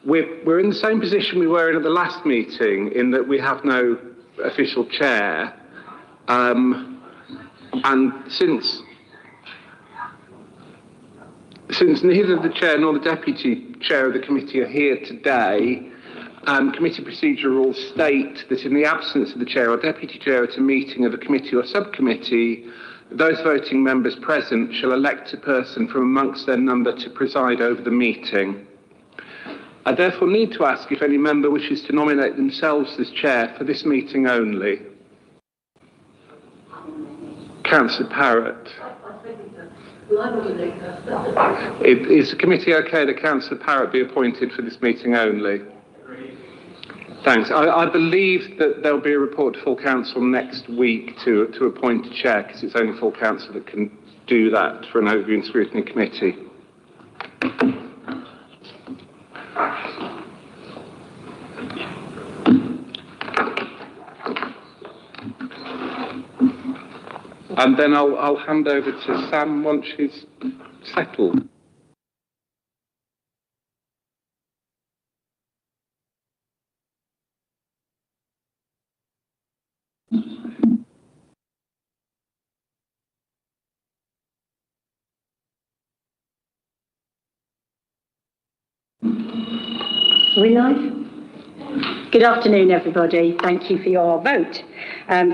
we're in the same position we were in at the last meeting, in that we have no official chair, and since neither the chair nor the deputy chair of the committee are here today, committee procedure rules state that in the absence of the chair or deputy chair at a meeting of a committee or subcommittee, those voting members present shall elect a person from amongst their number to preside over the meeting. I therefore need to ask if any member wishes to nominate themselves as chair for this meeting only. Councillor Parrott. Is the committee okay that Councillor Parrott be appointed for this meeting only? Thanks. I believe that there'll be a report to full council next week to appoint a chair, because it's only full council that can do that for an overview and scrutiny committee. And then I'll hand over to Sam once she's settled. Are we live? Good afternoon, everybody. Thank you for your vote.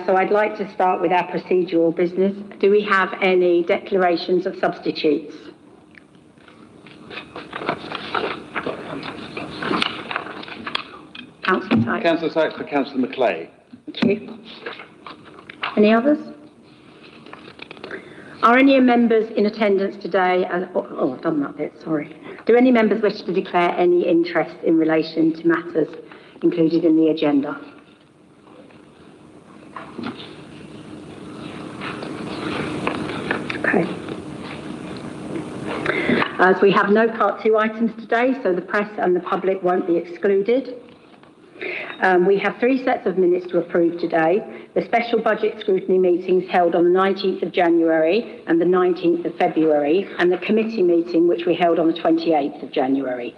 So I'd like to start with our procedural business. Do we have any declarations of substitutes? Councillor Sykes. Councillor Sykes for Councillor Macleay. Thank you. Any others? Are any members in attendance today? I've done that bit, sorry. Do any members wish to declare any interest in relation to matters included in the agenda? Okay. As we have no Part 2 items today, so the press and the public won't be excluded. We have 3 sets of minutes to approve today. The special budget scrutiny meetings held on the 19th of January and the 19th of February, and the committee meeting which we held on the 28th of January.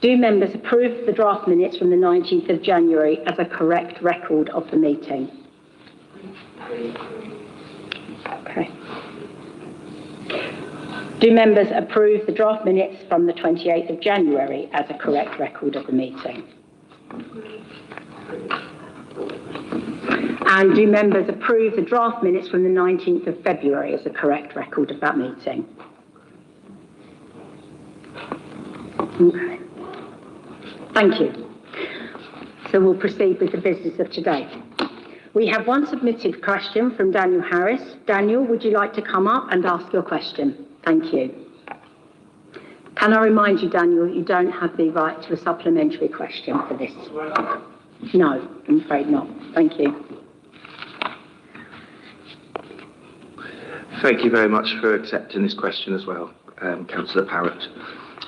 Do members approve the draft minutes from the 19th of January as a correct record of the meeting? Okay. Do members approve the draft minutes from the 28th of January as a correct record of the meeting? And do members approve the draft minutes from the 19th of February as a correct record of that meeting? Okay. Thank you. So we'll proceed with the business of today. We have one submitted question from Daniel Harris. Daniel, would you like to come up and ask your question? Thank you. Can I remind you, Daniel, you don't have the right to a supplementary question for this? No, I'm afraid not. Thank you. Thank you very much for accepting this question as well, Councillor Parrott.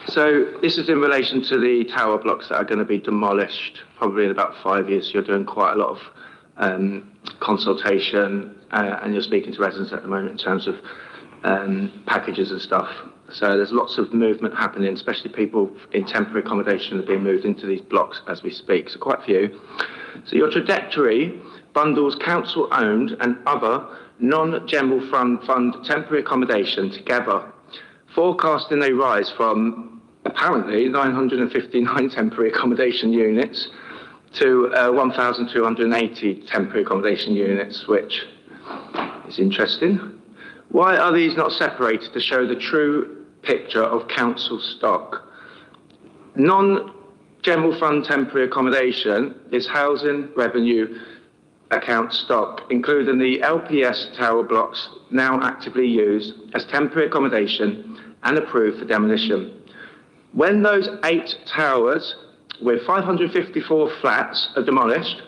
So this is in relation to the tower blocks that are going to be demolished probably in about 5 years. You're doing quite a lot of consultation and you're speaking to residents at the moment in terms of packages and stuff. So there's lots of movement happening, especially people in temporary accommodation are being moved into these blocks as we speak, so quite a few. So your trajectory bundles council-owned and other non-general fund temporary accommodation together, forecasting a rise from apparently 959 temporary accommodation units to 1,280 temporary accommodation units, which is interesting. Why are these not separated to show the true picture of council stock? Non-general fund temporary accommodation is housing revenue account stock, including the LPS tower blocks now actively used as temporary accommodation and approved for demolition. When those 8 towers with 554 flats are demolished,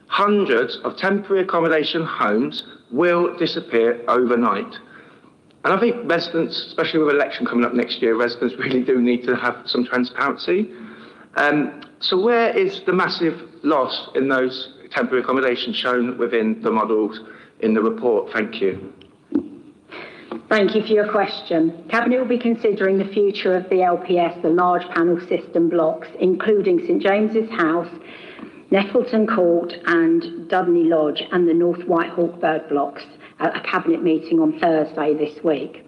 hundreds of temporary accommodation homes will disappear overnight. And I think residents, especially with election coming up next year, residents really do need to have some transparency. So where is the massive loss in those temporary accommodation shown within the models in the report? Thank you. Thank you for your question. Cabinet will be considering the future of the LPS, the large panel system blocks, including St James's House, Nettleton Court and Dudney Lodge and the North Whitehawk Bird blocks at a Cabinet meeting on Thursday this week.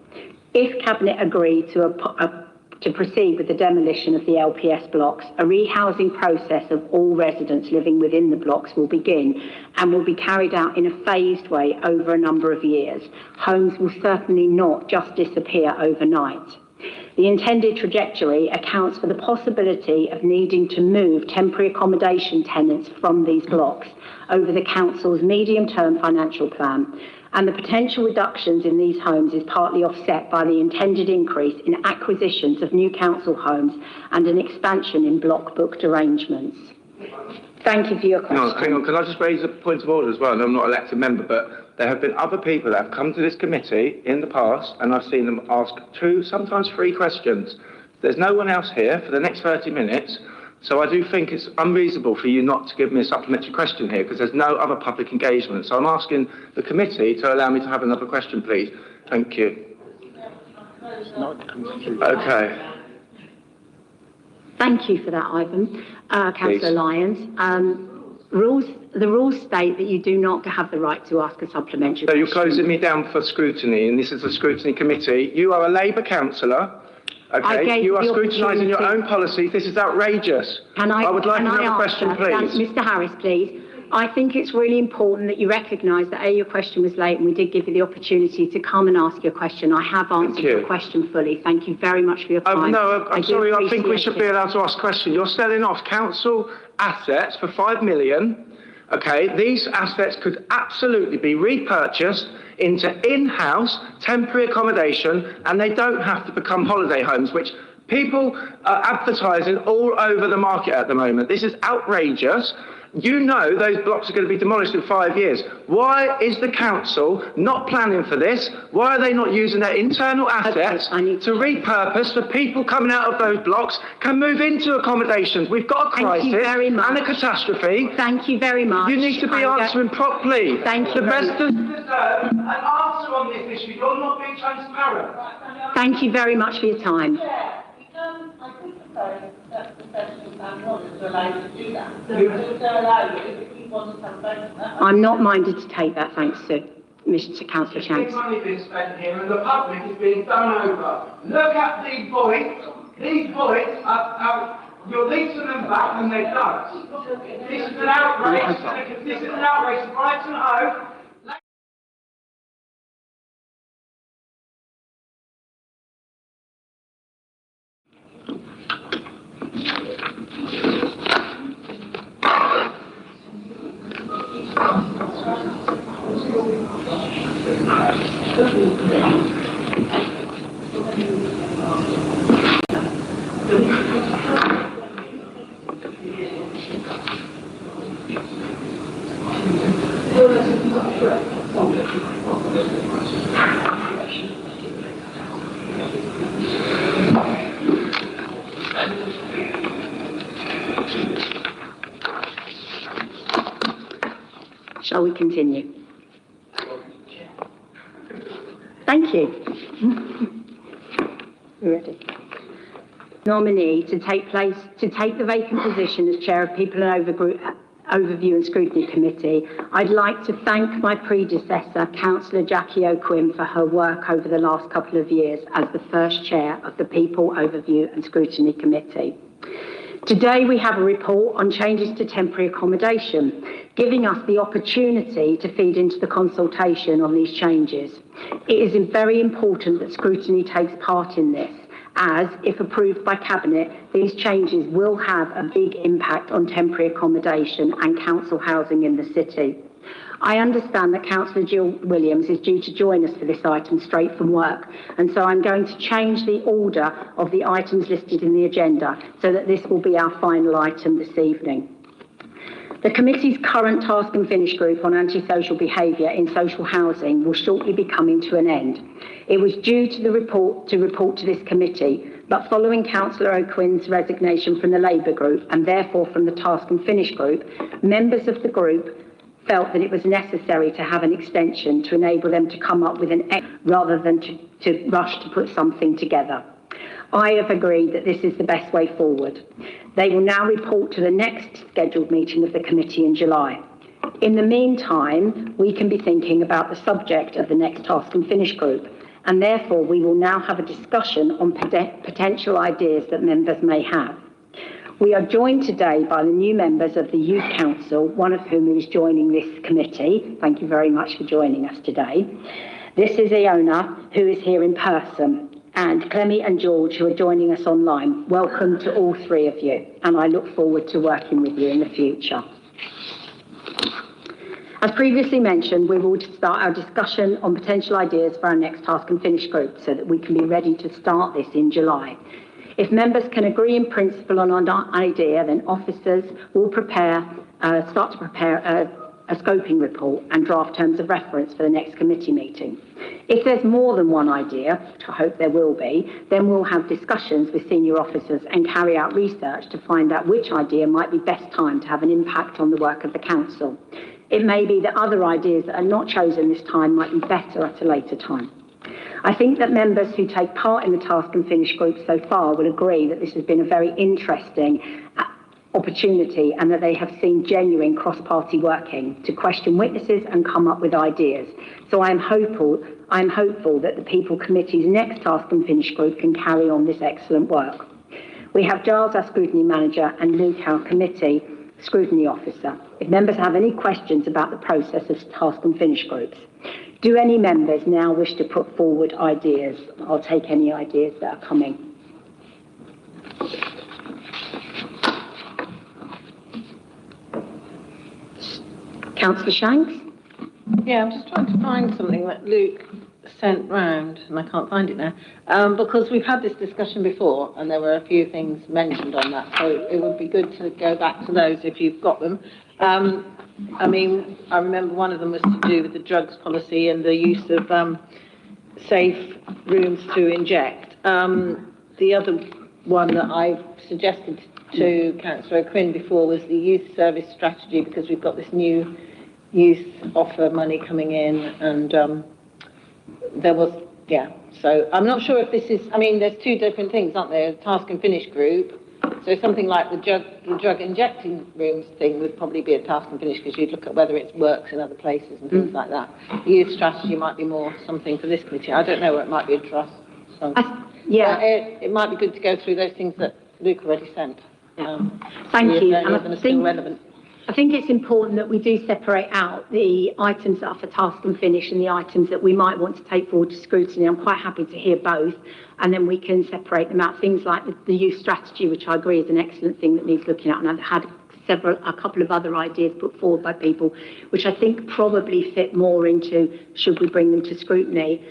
If Cabinet agree to proceed with the demolition of the LPS blocks, a rehousing process of all residents living within the blocks will begin and will be carried out in a phased way over a number of years. Homes will certainly not just disappear overnight. The intended trajectory accounts for the possibility of needing to move temporary accommodation tenants from these blocks over the Council's medium-term financial plan, and the potential reductions in these homes is partly offset by the intended increase in acquisitions of new council homes and an expansion in block booked arrangements. Thank you for your question. No, hang on, can I just raise a point of order as well? And I'm not an elected member, but there have been other people that have come to this committee in the past, and I've seen them ask 2, sometimes 3 questions. There's no one else here for the next 30 minutes, so I do think it's unreasonable for you not to give me a supplementary question here, because there's no other public engagement. So I'm asking the committee to allow me to have another question, please. Thank you. Okay. Thank you for that, Ivan. Councillor Lyons. The rules state that you do not have the right to ask a supplementary question. So you're closing me down for scrutiny, and this is a scrutiny committee. You are a Labour councillor. Okay, you are scrutinising your own policies. This is outrageous. I would like another question, please. Mr. Harris, please. I think it's really important that you recognise that your question was late and we did give you the opportunity to come and ask your question. I have answered your question fully. Thank you very much for your time. I'm sorry, I think we should be allowed to ask questions. You're selling off council assets for £5 million. Okay, these assets could absolutely be repurchased into in-house temporary accommodation, and they don't have to become holiday homes, which people are advertising all over the market at the moment. This is outrageous. You know those blocks are going to be demolished in 5 years. Why is the council not planning for this? Why are they not using their internal assets to repurpose so people coming out of those blocks can move into accomodations? We've got a crisis and a catastrophe. Thank you very much. You need to be answering properly. Thank you. The residents deserve an answer on this issue. You're not being transparent. Thank you very much for your time. I could propose that the professional landlord is allowed to do that. So allow you if you want to have both of that. I'm not minded to take that, thanks to Mr. Councillor Chance. There's money being spent here and the public is being done over. Look at these voids. These voids you're leasing them back and they don't. This is an outrage. This is an outrage to Brighton Hove. Shall we continue? Thank you. Ready. Nominee to take the vacant position as Chair of People and Overview and Scrutiny Committee. I'd like to thank my predecessor, Councillor Jackie O'Quinn, for her work over the last couple of years as the first Chair of the People, Overview and Scrutiny Committee. Today we have a report on changes to temporary accommodation, giving us the opportunity to feed into the consultation on these changes. It is very important that scrutiny takes part in this, as, if approved by Cabinet, these changes will have a big impact on temporary accommodation and council housing in the city. I understand that Councillor Jill Williams is due to join us for this item straight from work, and so I'm going to change the order of the items listed in the agenda so that this will be our final item this evening. The committee's current task and finish group on antisocial behaviour in social housing will shortly be coming to an end. It was due to report to this committee, but following Councillor O'Quinn's resignation from the Labour group and therefore from the task and finish group, members of the group felt that it was necessary to have an extension to enable them to come up with rather than to rush to put something together. I have agreed that this is the best way forward. They will now report to the next scheduled meeting of the committee in July. In the meantime, we can be thinking about the subject of the next task and finish group, and therefore we will now have a discussion on potential ideas that members may have. We are joined today by the new members of the Youth Council, one of whom is joining this committee. Thank you very much for joining us today. This is Iona, who is here in person, and Clemmy and George, who are joining us online. Welcome to all three of you, and I look forward to working with you in the future. As previously mentioned, we will start our discussion on potential ideas for our next task and finish group so that we can be ready to start this in July. If members can agree in principle on an idea, then officers will start to prepare a scoping report and draft terms of reference for the next committee meeting. If there's more than one idea, which I hope there will be, then we'll have discussions with senior officers and carry out research to find out which idea might be best timed to have an impact on the work of the council. It may be that other ideas that are not chosen this time might be better at a later time. I think that members who take part in the task and finish group so far will agree that this has been a very interesting opportunity and that they have seen genuine cross-party working to question witnesses and come up with ideas. So I am hopeful that the People Committee's next task and finish group can carry on this excellent work. We have Giles, our scrutiny manager, and Luke, our committee scrutiny officer. If members have any questions about the process of task and finish groups, do any members now wish to put forward ideas? I'll take any ideas that are coming. Councillor Shanks? Yeah, I'm just trying to find something that Luke sent round, and I can't find it now, because we've had this discussion before, and there were a few things mentioned on that, so it would be good to go back to those if you've got them. I mean, I remember one of them was to do with the drugs policy and the use of safe rooms to inject. The other one that I suggested to Councillor Quinn before was the youth service strategy, because we've got this new youth offer money coming in, and there was, yeah. So I'm not sure if this is, I mean, there's two different things, aren't there? Task and finish group. So something like the drug injecting rooms thing would probably be a task and finish, because you'd look at whether it works in other places and things like that. The youth strategy might be more something for this committee. I don't know, where it might be a trust. So, yeah. It might be good to go through those things that Luke already sent. Thank you. And I think it's important that we do separate out the items that are for task and finish and the items that we might want to take forward to scrutiny. I'm quite happy to hear both, and then we can separate them out. Things like the youth strategy, which I agree is an excellent thing that needs looking at, and I've had a couple of other ideas put forward by people, which I think probably fit more into should we bring them to scrutiny,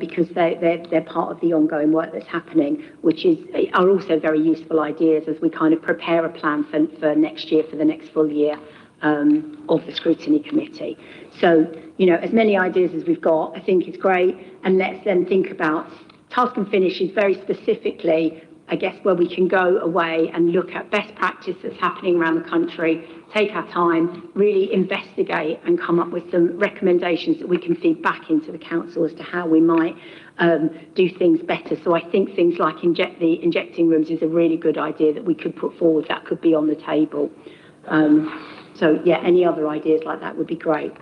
because they're part of the ongoing work that's happening, which are also very useful ideas as we kind of prepare a plan for next year, for the next full year of the scrutiny committee. So, you know, as many ideas as we've got, I think it's great, and let's then think about task and finish is very specifically, I guess, where we can go away and look at best practice that's happening around the country, take our time, really investigate and come up with some recommendations that we can feed back into the council as to how we might do things better. So I think things like injecting rooms is a really good idea that we could put forward, that could be on the table. So yeah, any other ideas like that would be great.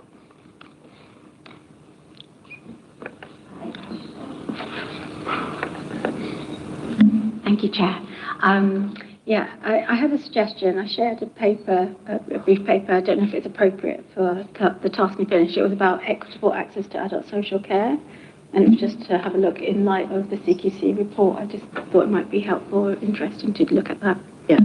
Thank you, Chair. I have a suggestion. I shared a paper, a brief paper. I don't know if it's appropriate for the task and finish. It was about equitable access to adult social care, and it was just to have a look in light of the CQC report. I just thought it might be helpful or interesting to look at that. Yeah.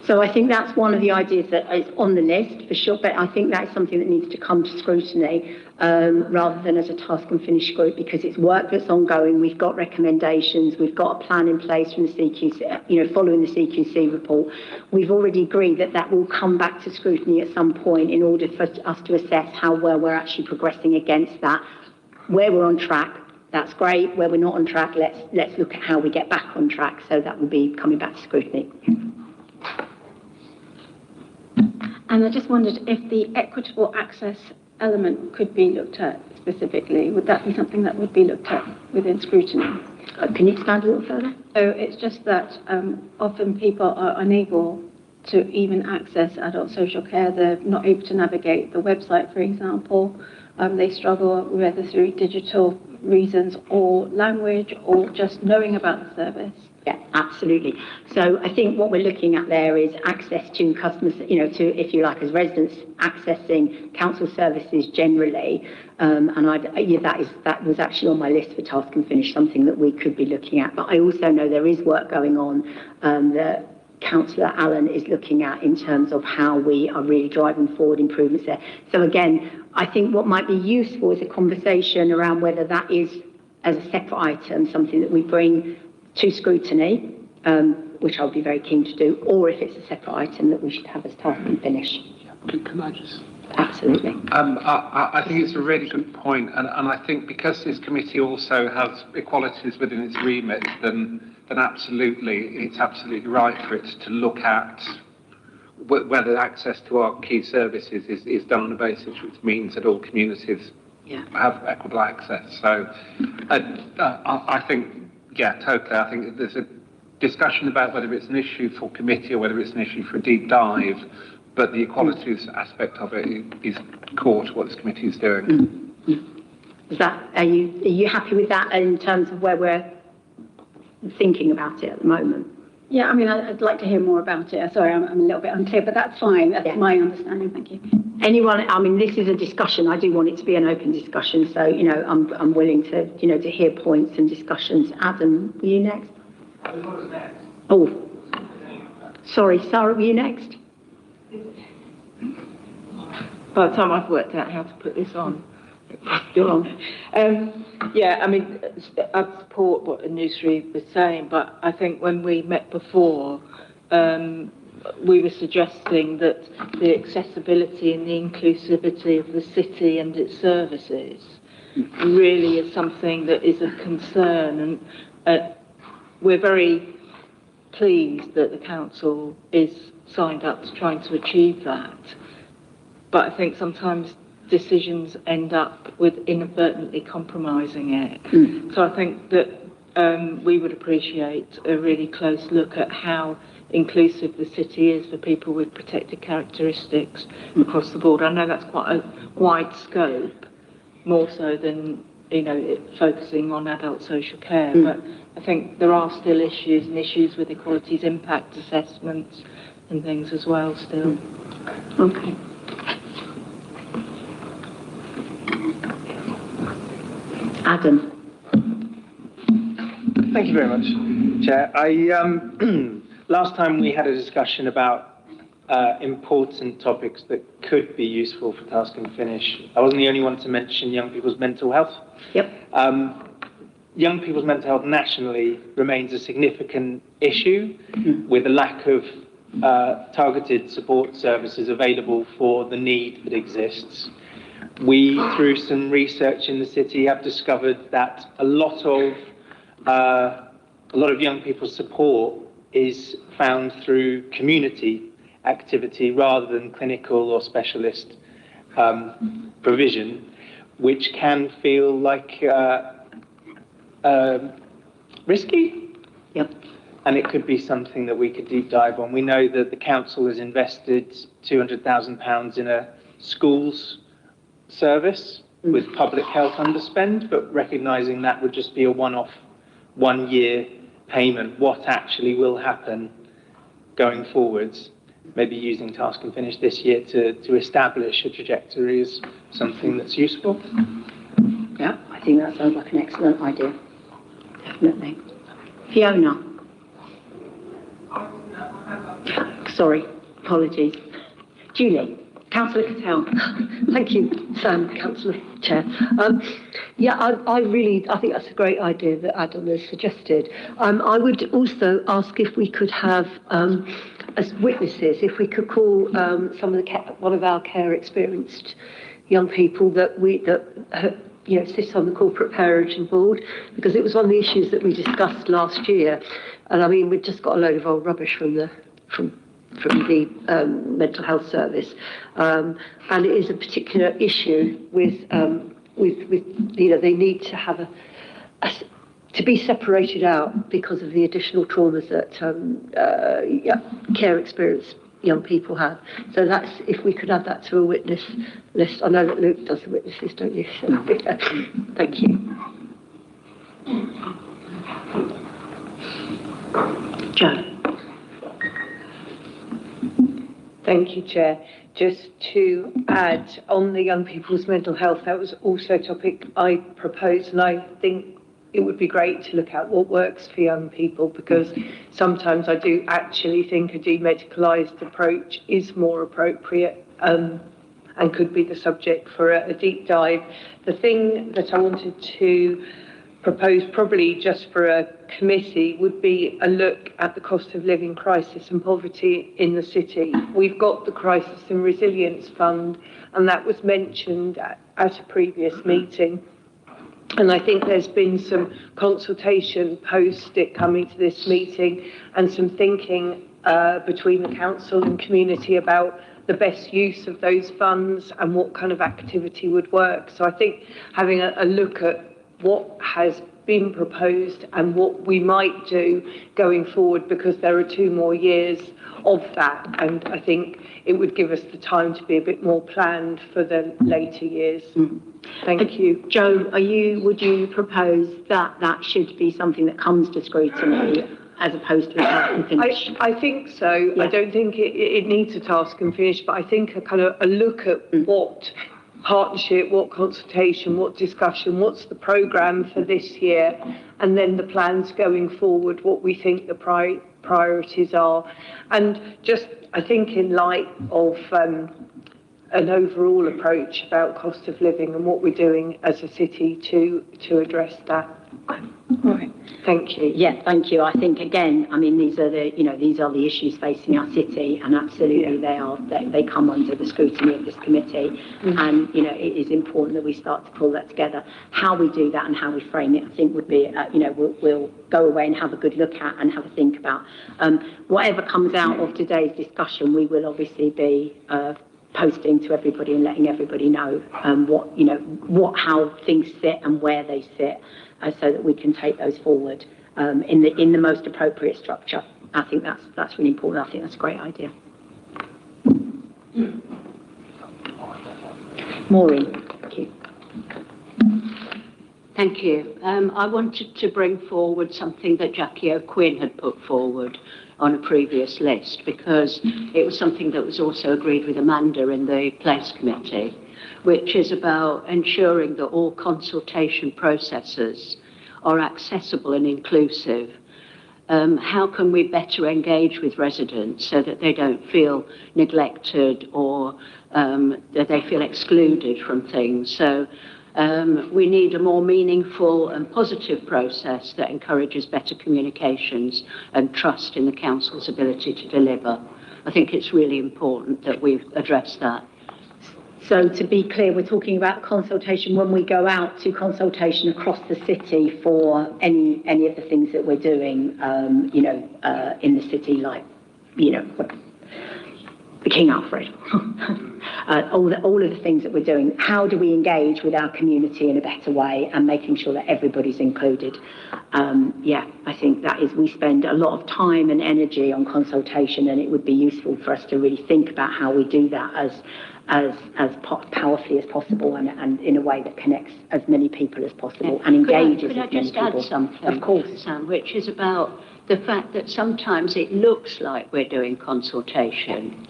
So I think that's one of the ideas that is on the list for sure, but I think that's something that needs to come to scrutiny rather than as a task and finish group, because it's work that's ongoing. We've got recommendations, we've got a plan in place from the CQC, you know, following the CQC report. We've already agreed that that will come back to scrutiny at some point in order for us to assess how well we're actually progressing against that. Where we're on track, that's great. Where we're not on track, let's look at how we get back on track. So that will be coming back to scrutiny. And I just wondered if the equitable access element could be looked at specifically. Would that be something that would be looked at within scrutiny? Can you expand a little further? So it's just that often people are unable to even access adult social care. They're not able to navigate the website, for example. They struggle whether through digital reasons or language or just knowing about the service. Yeah, absolutely. So I think what we're looking at there is access to customers, to, if you like, as residents accessing council services generally. That was actually on my list for task and finish, something that we could be looking at. But I also know there is work going on that Councillor Allen is looking at in terms of how we are really driving forward improvements there. So again, I think what might be useful is a conversation around whether that is, as a separate item, something that we bring to scrutiny, which I'll be very keen to do, or if it's a separate item that we should have as task and finish. Can I just? Absolutely. I think it's a really good point, and I think because this committee also has equalities within its remit, then absolutely, it's absolutely right for it to look at whether access to our key services is done on a basis which means that all communities have equitable access. So I think, yeah, totally. I think there's a discussion about whether it's an issue for committee or whether it's an issue for a deep dive, but the equalities aspect of it is core to what this committee is doing. Is that, are you happy with that in terms of where we're thinking about it at the moment? Yeah, I mean, I'd like to hear more about it. Sorry, I'm a little bit unclear, but that's fine. That's my understanding. Thank you. Anyone? I mean, this is a discussion. I do want it to be an open discussion. So, I'm willing to, to hear points and discussions. Adam, were you next? Oh, sorry, Sarah, were you next? By the time I've worked out how to put this on. You're on. Yeah, I mean, I support what Anusri was saying, but I think when we met before, we were suggesting that the accessibility and the inclusivity of the city and its services really is something that is a concern, and we're very pleased that the council is signed up to trying to achieve that. But I think sometimes decisions end up with inadvertently compromising it. So I think that we would appreciate a really close look at how inclusive the city is for people with protected characteristics across the board. I know that's quite a wide scope, more so than focusing on adult social care, but I think there are still issues with equalities impact assessments and things as well still. Okay. Adam. Thank you very much, Chair. Last time we had a discussion about important topics that could be useful for task and finish. I wasn't the only one to mention young people's mental health. Yep. Young people's mental health nationally remains a significant issue with a lack of targeted support services available for the need that exists. We, through some research in the city, have discovered that a lot of young people's support is found through community activity rather than clinical or specialist provision, which can feel like risky. Yep. And it could be something that we could deep dive on. We know that the council has invested £200,000 in a schools service with public health underspend, but recognising that would just be a one-off, 1 year payment. What actually will happen going forwards? Maybe using task and finish this year to establish a trajectory is something that's useful. Yeah, I think that sounds like an excellent idea. Definitely. Fiona. Sorry, apologies. Julie. Councillor Cattell. Thank you, Sam, Councillor Chair. I think that's a great idea that Adam has suggested. I would also ask if we could have, as witnesses, if we could call one of our care experienced young people that sit on the corporate parenting board, because it was one of the issues that we discussed last year. And I mean, we've just got a load of old rubbish from mental health service, and it is a particular issue with they need to have to be separated out because of the additional traumas that care experienced young people have. So that's, if we could add that to a witness list. I know that Luke does the witnesses, don't you? So, thank you. Jo. Thank you, Chair. Just to add on the young people's mental health, that was also a topic I proposed, and I think it would be great to look at what works for young people, because sometimes I do actually think a demedicalised approach is more appropriate and could be the subject for a deep dive. The thing that I wanted to propose, probably just for a committee, would be a look at the cost of living crisis and poverty in the city. We've got the Crisis and Resilience Fund, and that was mentioned at a previous meeting. And I think there's been some consultation post it coming to this meeting, and some thinking between the council and community about the best use of those funds and what kind of activity would work. So I think having a look at what has been proposed and what we might do going forward, because there are 2 more years of that, and I think it would give us the time to be a bit more planned for the later years. Thank you. Jo, would you propose that that should be something that comes to scrutiny as opposed to a task and finish? I think so. Yeah. I don't think it needs a task and finish, but I think a look at what partnership, what consultation, what discussion, what's the programme for this year, and then the plans going forward, what we think the priorities are. And just, I think in light of an overall approach about cost of living and what we're doing as a city to address that. All right. Thank you. Yeah, thank you. I think again, I mean, these are the issues facing our city, and absolutely they come under the scrutiny of this committee. And it is important that we start to pull that together. How we do that and how we frame it, I think, would be we'll go away and have a good look at and have a think about. Whatever comes out of today's discussion, we will obviously be posting to everybody and letting everybody know how things sit and where they sit, so that we can take those forward in the most appropriate structure. I think that's really important. I think that's a great idea. Maureen, thank you. Thank you. I wanted to bring forward something that Jackie O'Quinn had put forward on a previous list, because it was something that was also agreed with Amanda in the Place Committee, which is about ensuring that all consultation processes are accessible and inclusive. How can we better engage with residents so that they don't feel neglected or that they feel excluded from things? So we need a more meaningful and positive process that encourages better communications and trust in the council's ability to deliver. I think it's really important that we address that. So to be clear, we're talking about consultation when we go out to consultation across the city for any of the things that we're doing, in the city, like, the King Alfred, all of the things that we're doing. How do we engage with our community in a better way and making sure that everybody's included? I think that is, we spend a lot of time and energy on consultation, and it would be useful for us to really think about how we do that as powerfully as possible and in a way that connects as many people as possible and engages as many people. Could I just add something? Of course. Sam, which is about the fact that sometimes it looks like we're doing consultation,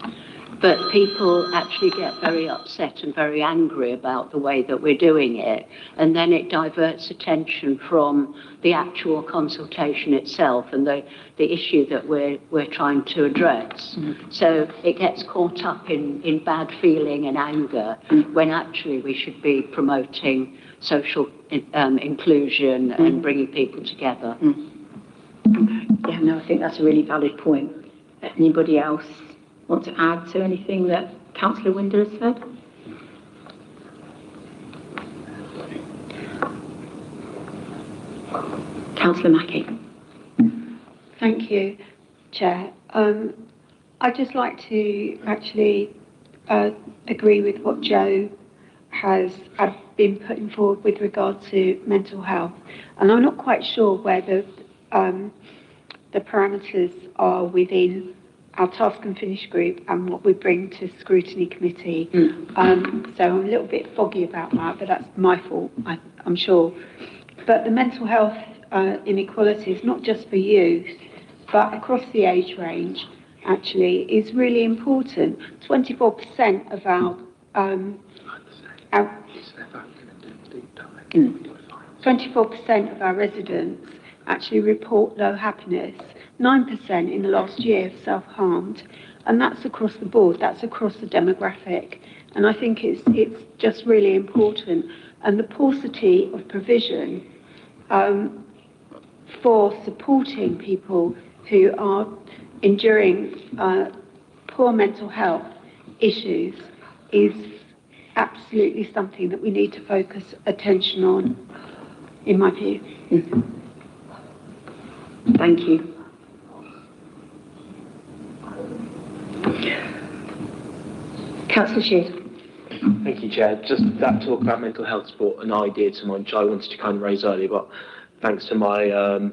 but people actually get very upset and very angry about the way that we're doing it, and then it diverts attention from the actual consultation itself and the issue that we're trying to address. So it gets caught up in bad feeling and anger, when actually we should be promoting social inclusion and bringing people together. Yeah, no, I think that's a really valid point. Anybody else want to add to anything that Councillor Winder has said? Councillor Mackie. Thank you, Chair. I'd just like to actually agree with what Joe has been putting forward with regard to mental health. And I'm not quite sure where the parameters are within our task and finish group and what we bring to scrutiny committee. So I'm a little bit foggy about that, but that's my fault, I'm sure. But the mental health inequality is not just for youth, but across the age range, actually, is really important. 24% of our 24% of our residents actually report low happiness. 9% in the last year have self-harmed, and that's across the board. That's across the demographic, and I think it's just really important. And the paucity of provision for supporting people who are enduring poor mental health issues is absolutely something that we need to focus attention on, in my view. Thank you. Councillor Sheard. Thank you, Chair. Just that talk about mental health brought an idea to mind, which I wanted to kind of raise earlier, but thanks to my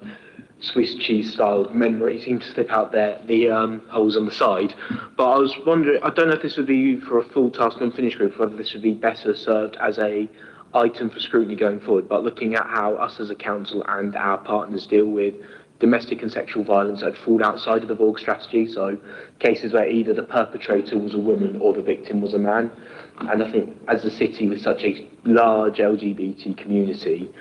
Swiss cheese style memory seemed to slip out there, the holes on the side. But I was wondering, I don't know if this would be for a full task and finish group, whether this would be better served as a item for scrutiny going forward, but looking at how us as a council and our partners deal with domestic and sexual violence that fall outside of the VOG strategy, so cases where either the perpetrator was a woman or the victim was a man. And I think as a city with such a large LGBT community,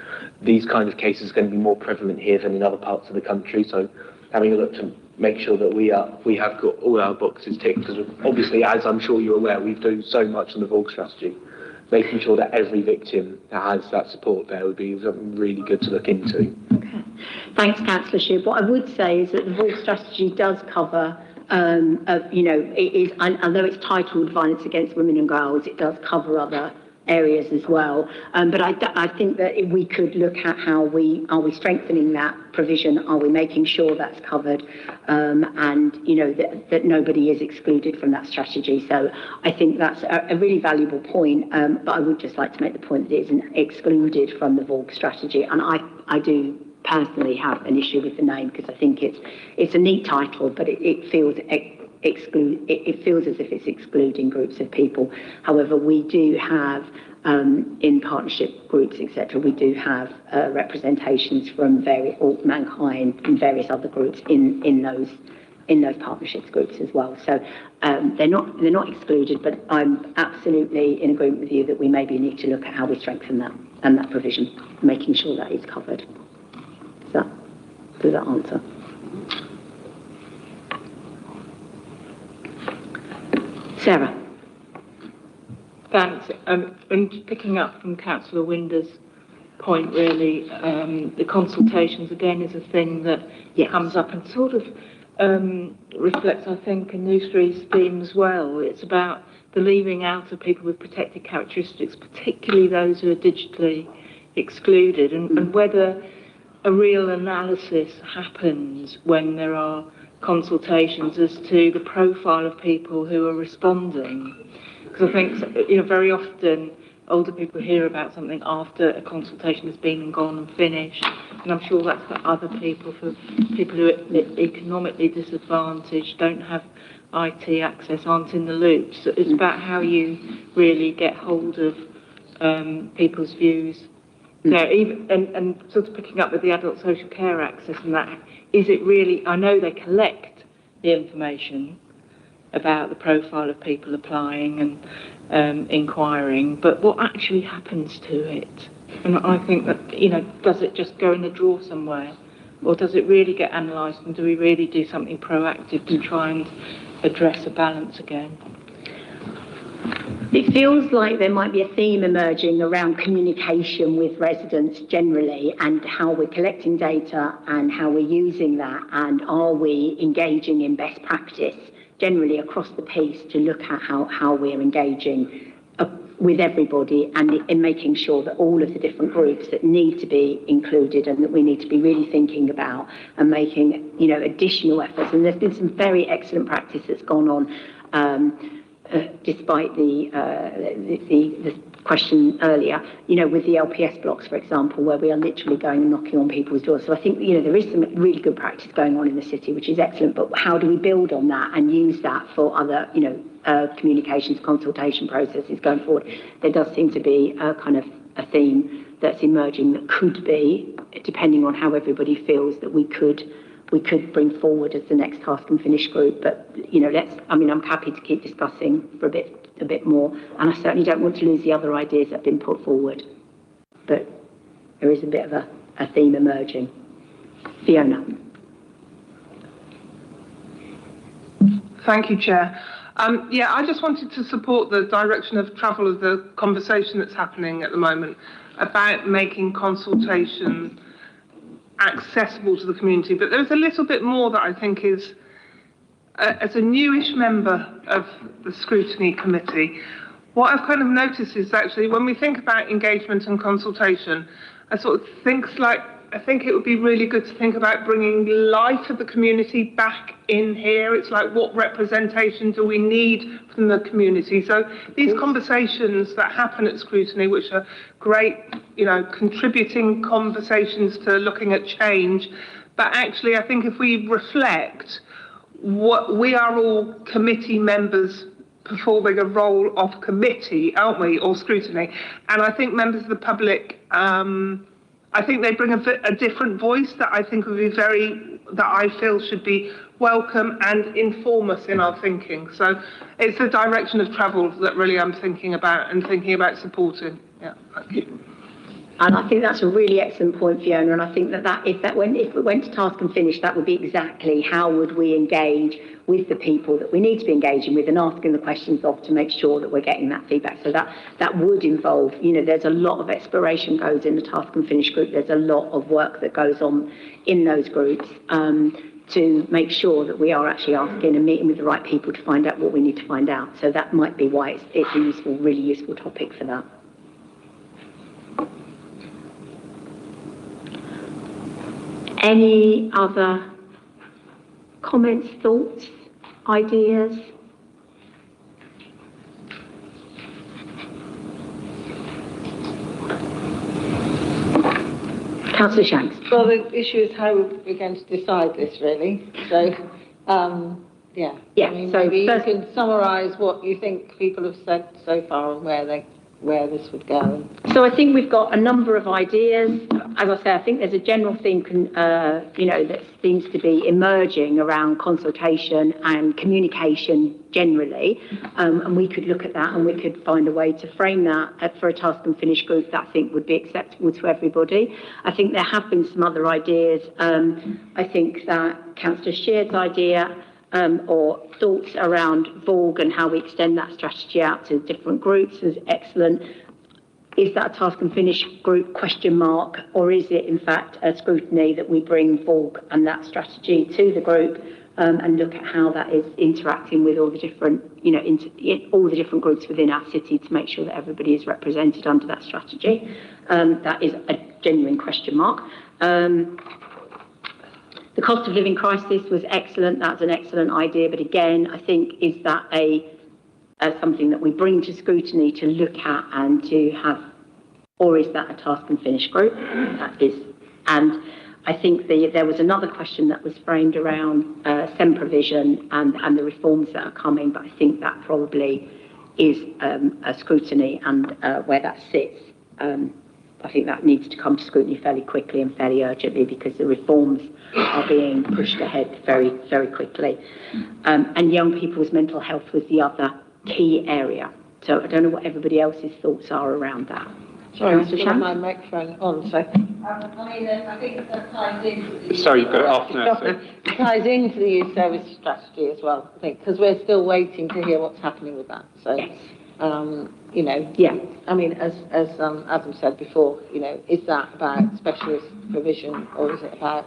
these kind of cases are going to be more prevalent here than in other parts of the country. So having a look to make sure that we have got all our boxes ticked, because obviously, as I'm sure you're aware, we've done so much on the VOG strategy. Making sure that every victim has that support there would be something really good to look into. Okay. Thanks, Councillor Sheard. What I would say is that the VOG strategy does cover, it is, although it's titled Violence Against Women and Girls, it does cover other areas as well. But I think that we could look at how are we strengthening that provision? Are we making sure that's covered? And that nobody is excluded from that strategy. So I think that's a really valuable point. But I would just like to make the point that it isn't excluded from the VOG strategy. And I do personally have an issue with the name, because I think it's a neat title, but it feels it feels as if it's excluding groups of people. However, we do have in partnership groups, etc., we do have representations from all mankind and various other groups in those partnerships groups as well. So they're not excluded, but I'm absolutely in agreement with you that we maybe need to look at how we strengthen that and that provision, making sure that is covered. Does that answer? Sarah. Thanks. And picking up from Councillor Winder's point, really, the consultations again is a thing that comes up and sort of reflects, I think, a Newsfree's theme as well. It's about the leaving out of people with protected characteristics, particularly those who are digitally excluded, and whether a real analysis happens when there are consultations as to the profile of people who are responding. Because I think, very often older people hear about something after a consultation has been and gone and finished, and I'm sure that's for other people, for people who are economically disadvantaged, don't have IT access, aren't in the loop. So it's about how you really get hold of people's views. Now, and sort of picking up with the adult social care access and that, is it really, I know they collect the information about the profile of people applying and inquiring, but what actually happens to it? And I think that, does it just go in a drawer somewhere? Or does it really get analysed, and do we really do something proactive to try and address a balance again? It feels like there might be a theme emerging around communication with residents generally, and how we're collecting data and how we're using that, and are we engaging in best practice generally across the piece to look at how we're engaging with everybody and in making sure that all of the different groups that need to be included and that we need to be really thinking about and making, additional efforts. And there's been some very excellent practice that's gone on, despite the question earlier, with the LPS blocks, for example, where we are literally going and knocking on people's doors. So I think, there is some really good practice going on in the city, which is excellent, but how do we build on that and use that for other, communications, consultation processes going forward? There does seem to be a kind of a theme that's emerging that could be, depending on how everybody feels, that we could bring forward as the next task and finish group. But, I'm happy to keep discussing for a bit more, and I certainly don't want to lose the other ideas that have been put forward. But there is a bit of a theme emerging. Fiona. Thank you, Chair. I just wanted to support the direction of travel of the conversation that's happening at the moment about making consultation accessible to the community. But there's a little bit more that I think is, as a newish member of the Scrutiny Committee, what I've kind of noticed is actually when we think about engagement and consultation, I think it would be really good to think about bringing light of the community back in here. It's like, what representation do we need from the community? So these conversations that happen at Scrutiny, which are great, contributing conversations to looking at change, but actually I think if we reflect what we are all committee members performing a role of committee, aren't we, or scrutiny? And I think members of the public, I think they bring a different voice that I think would be that I feel should be welcome and inform us in our thinking. So it's the direction of travel that really I'm thinking about and thinking about supporting. Yeah, thank you. And I think that's a really excellent point, Fiona. And I think if it went to task and finish, that would be exactly how would we engage with the people that we need to be engaging with and asking the questions of to make sure that we're getting that feedback. So that would involve, there's a lot of exploration goes in the task and finish group. There's a lot of work that goes on in those groups to make sure that we are actually asking and meeting with the right people to find out what we need to find out. So that might be why it's a really useful topic for that. Any other comments, thoughts, ideas? Councillor Shanks. Well, the issue is how we're going to decide this, really. So, yeah. So maybe you can summarise what you think people have said so far and where this would go. So I think we've got a number of ideas. As I say, I think there's a general theme, that seems to be emerging around consultation and communication generally. And we could look at that and we could find a way to frame that for a task and finish group that I think would be acceptable to everybody. I think there have been some other ideas. I think that Councillor Sheard's idea or thoughts around VORG and how we extend that strategy out to different groups is excellent. Is that a task and finish group ? Or is it in fact a scrutiny that we bring VORG and that strategy to the group and look at how that is interacting with all the different, all the different groups within our city to make sure that everybody is represented under that strategy? That is a genuine ? The cost of living crisis was excellent. That's an excellent idea. But again, I think, is that something that we bring to scrutiny to look at and to have, or is that a task and finish group? That is. And I think there was another question that was framed around SEM provision and the reforms that are coming. But I think that probably is a scrutiny and where that sits. I think that needs to come to scrutiny fairly quickly and fairly urgently because the reforms are being pushed ahead very, very quickly. And young people's mental health was the other key area. So I don't know what everybody else's thoughts are around that. Sorry, I still have my microphone on, so. I think that ties into Sorry, you've got it off now. So. It ties into the youth service strategy as well, I think, because we're still waiting to hear what's happening with that. So. Yes. I mean, as Adam said before, is that about specialist provision or is it about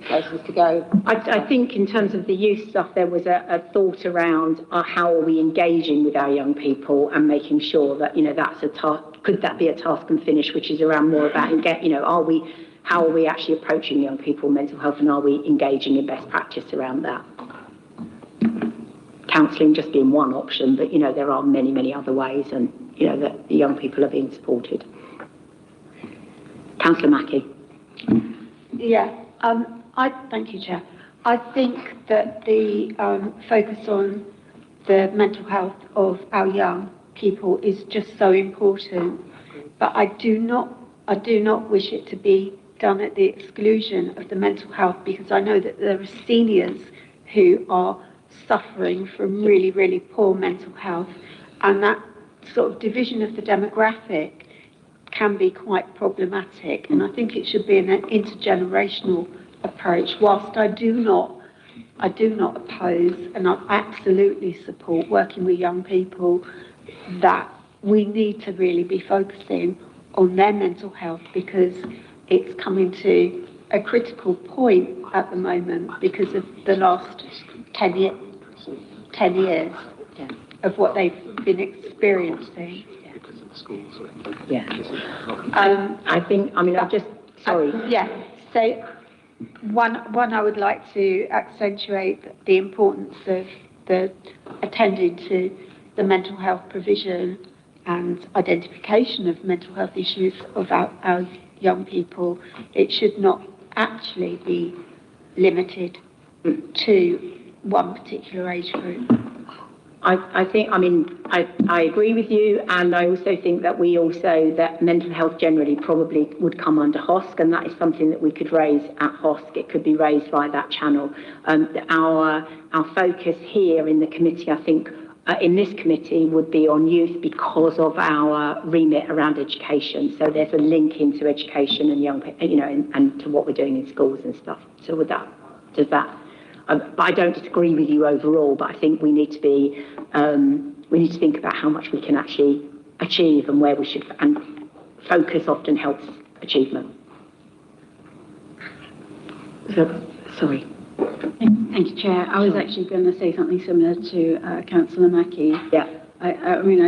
places to go. I think in terms of the youth stuff, there was a thought around how are we engaging with our young people and making sure that, that's a task. Could that be a task and finish, which is around more about, how are we actually approaching young people mental health, and are we engaging in best practice around that? Counselling just being one option, but there are many, many other ways, and that the young people are being supported. Councillor Mackie. Yeah, thank you, Chair. I think that the focus on the mental health of our young people is just so important, but I do not wish it to be done at the exclusion of the mental health, because I know that there are seniors who are suffering from really, really poor mental health, and that sort of division of the demographic can be quite problematic, and I think it should be an intergenerational approach. Whilst I do not oppose, and I absolutely support working with young people, that we need to really be focusing on their mental health, because it's coming to a critical point at the moment because of the last 10 years of what they've been experiencing. Yeah. So one, I would like to accentuate the importance of the attending to the mental health provision and identification of mental health issues of our young people. It should not actually be limited to one particular age group. I agree with you, and I also think that mental health generally probably would come under HOSC, and that is something that we could raise at HOSC. It could be raised via that channel. Our focus here in the committee, I think, in this committee would be on youth because of our remit around education. So there's a link into education and young people, and to what we're doing in schools and stuff. So but I don't disagree with you overall, but I think we need to think about how much we can actually achieve and where we should, and focus often helps achievement. Sorry. Thank you, Chair. I was actually going to say something similar to Councillor Mackie. Yeah. I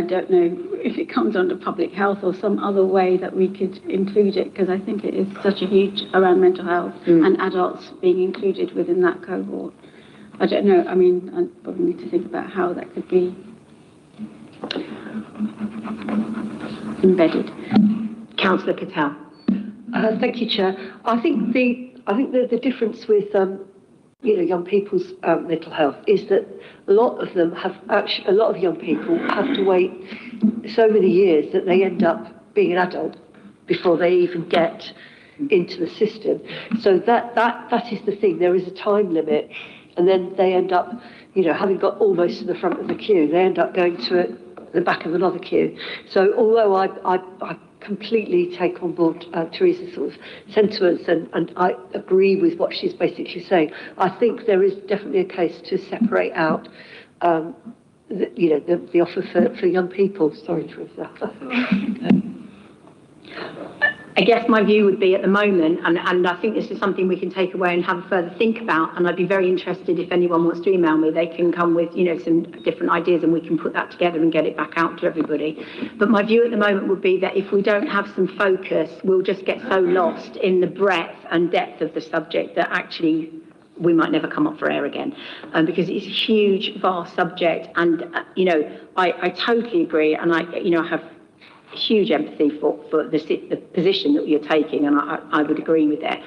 don't know if it comes under public health or some other way that we could include it, because I think it is such a huge around mental health and adults being included within that cohort. I don't know. I probably need to think about how that could be embedded. Councillor Patel. Thank you, Chair. I think the difference with young people's mental health is that a lot of young people have to wait so many years that they end up being an adult before they even get into the system. So that is the thing. There is a time limit, and then they end up, having got almost to the front of the queue, they end up going to the back of another queue. So although I completely take on board Teresa's sort of sentiments, and I agree with what she's basically saying, I think there is definitely a case to separate out the offer for young people. Sorry, Teresa. I guess my view would be at the moment, and I think this is something we can take away and have a further think about, and I'd be very interested if anyone wants to email me, they can come with, some different ideas and we can put that together and get it back out to everybody. But my view at the moment would be that if we don't have some focus, we'll just get so lost in the breadth and depth of the subject that actually we might never come up for air again, because it's a huge, vast subject, and, I totally agree, and I have huge empathy for the position that you're taking, and I would agree with that.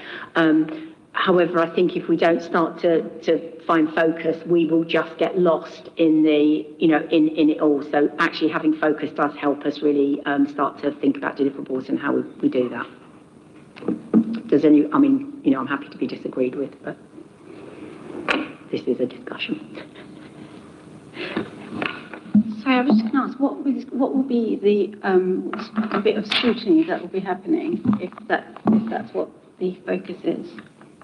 However, I think if we don't start to find focus, we will just get lost in in it all. So actually having focus does help us really start to think about deliverables and how we do that. I'm happy to be disagreed with, but this is a discussion. Sorry, I was just going to ask, what will be the a bit of scrutiny that will be happening if that's what the focus is?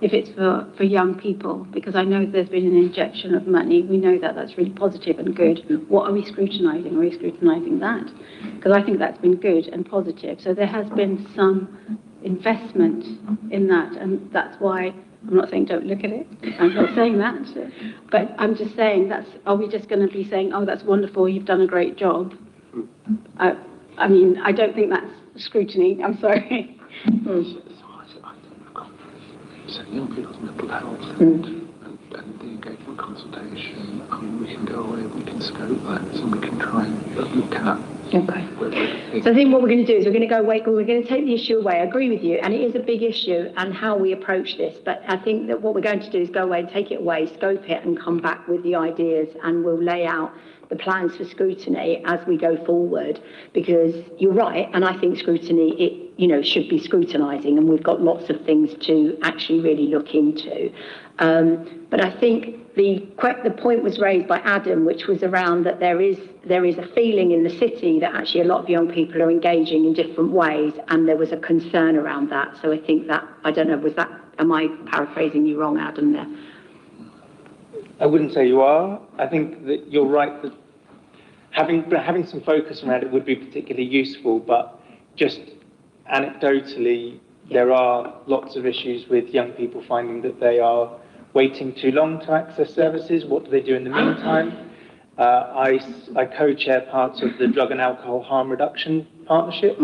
If it's for young people, because I know there's been an injection of money, we know that that's really positive and good. What are we scrutinising? Are we scrutinising that? Because I think that's been good and positive. So there has been some investment in that, and that's why I'm not saying don't look at it. I'm not saying that. But I'm just saying are we just going to be saying, oh, that's wonderful, you've done a great job? I mean, I don't think that's scrutiny. I'm sorry. So young people's mental health and the engagement consultation, I mean, we can go away, we can scope that, and we can try and look at. Okay. So I think what we're going to do is we're going to go away, we're going to take the issue away. I agree with you, and it is a big issue and how we approach this. But I think that what we're going to do is go away and take it away, scope it, and come back with the ideas, and we'll lay out the plans for scrutiny as we go forward. Because you're right, and I think scrutiny, should be scrutinising, and we've got lots of things to actually really look into. But I think the point was raised by Adam, which was around that there is a feeling in the city that actually a lot of young people are engaging in different ways, and there was a concern around that. So I think that, I don't know, am I paraphrasing you wrong, Adam, there? I wouldn't say you are. I think that you're right that having some focus around it would be particularly useful, but just anecdotally, there are lots of issues with young people finding that they are waiting too long to access services. What do they do in the meantime? I co-chair part of the Drug and Alcohol Harm Reduction Partnership,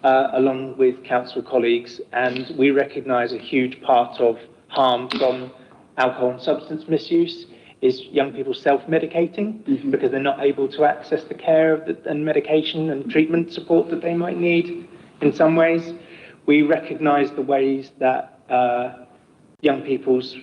along with council colleagues, and we recognise a huge part of harm from alcohol and substance misuse is young people self-medicating because they're not able to access the care and medication and treatment support that they might need in some ways. We recognise the ways that young people's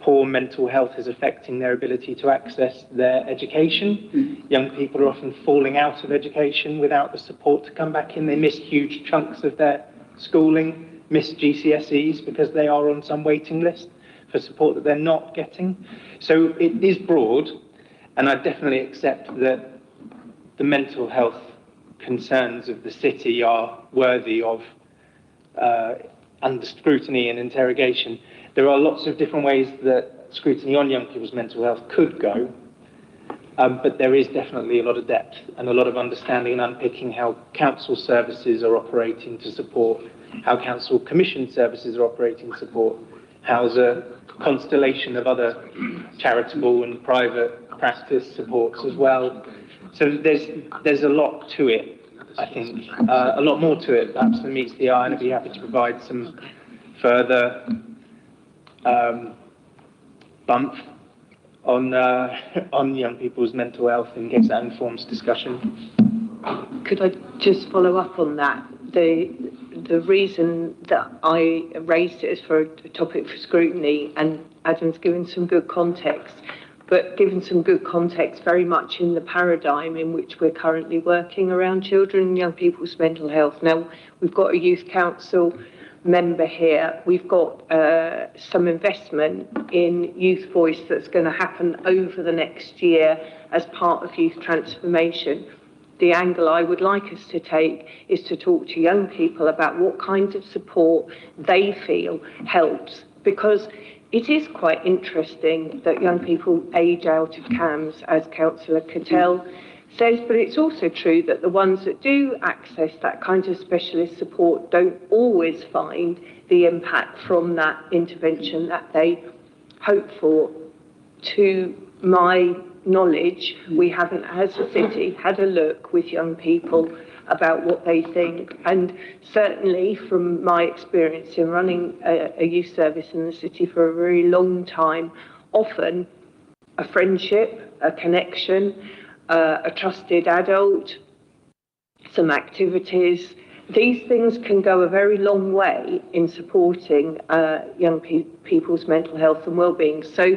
poor mental health is affecting their ability to access their education. Young people are often falling out of education without the support to come back in. They miss huge chunks of their schooling, miss GCSEs because they are on some waiting list for support that they're not getting. So it is broad, and I definitely accept that the mental health concerns of the city are worthy of under scrutiny and interrogation. There are lots of different ways that scrutiny on young people's mental health could go, but there is definitely a lot of depth and a lot of understanding and unpicking how council services are operating to support, how council commission services are operating to support, how there's a constellation of other charitable and private practice supports as well. So there's a lot to it, I think, a lot more to it perhaps than meets the eye, and I'd be happy to provide some further bump on young people's mental health in case that informs discussion. Could I just follow up on that? The reason that I raised it is for a topic for scrutiny, and Adam's given some good context, but given some good context very much in the paradigm in which we're currently working around children and young people's mental health. Now, we've got a youth council member here. We've got some investment in Youth Voice that's going to happen over the next year as part of youth transformation. The angle I would like us to take is to talk to young people about what kinds of support they feel helps, because it is quite interesting that young people age out of CAMS, as Councillor Cattell says, but it's also true that the ones that do access that kind of specialist support don't always find the impact from that intervention that they hope for. To my knowledge, we haven't, as a city, had a look with young people about what they think, and certainly from my experience in running a youth service in the city for a very long time, often a friendship, a connection, a trusted adult, some activities, these things can go a very long way in supporting young people's mental health and well-being. So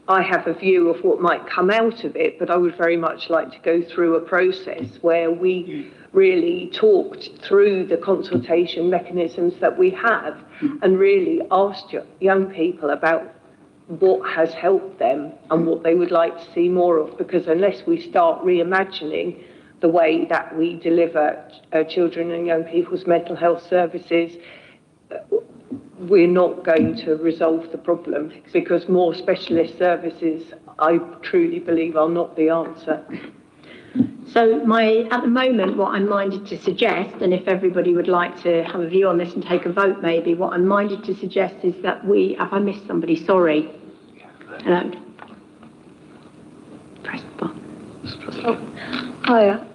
I have a view of what might come out of it, but I would very much like to go through a process where we really talked through the consultation mechanisms that we have and really asked young people about what has helped them and what they would like to see more of, because unless we start reimagining the way that we deliver children and young people's mental health services, we're not going to resolve the problem, because more specialist services, I truly believe, are not the answer. So at the moment, what I'm minded to suggest, and if everybody would like to have a view on this and take a vote maybe, what I'm minded to suggest is that have I missed somebody? Sorry. Hello. Press the button. Hiya.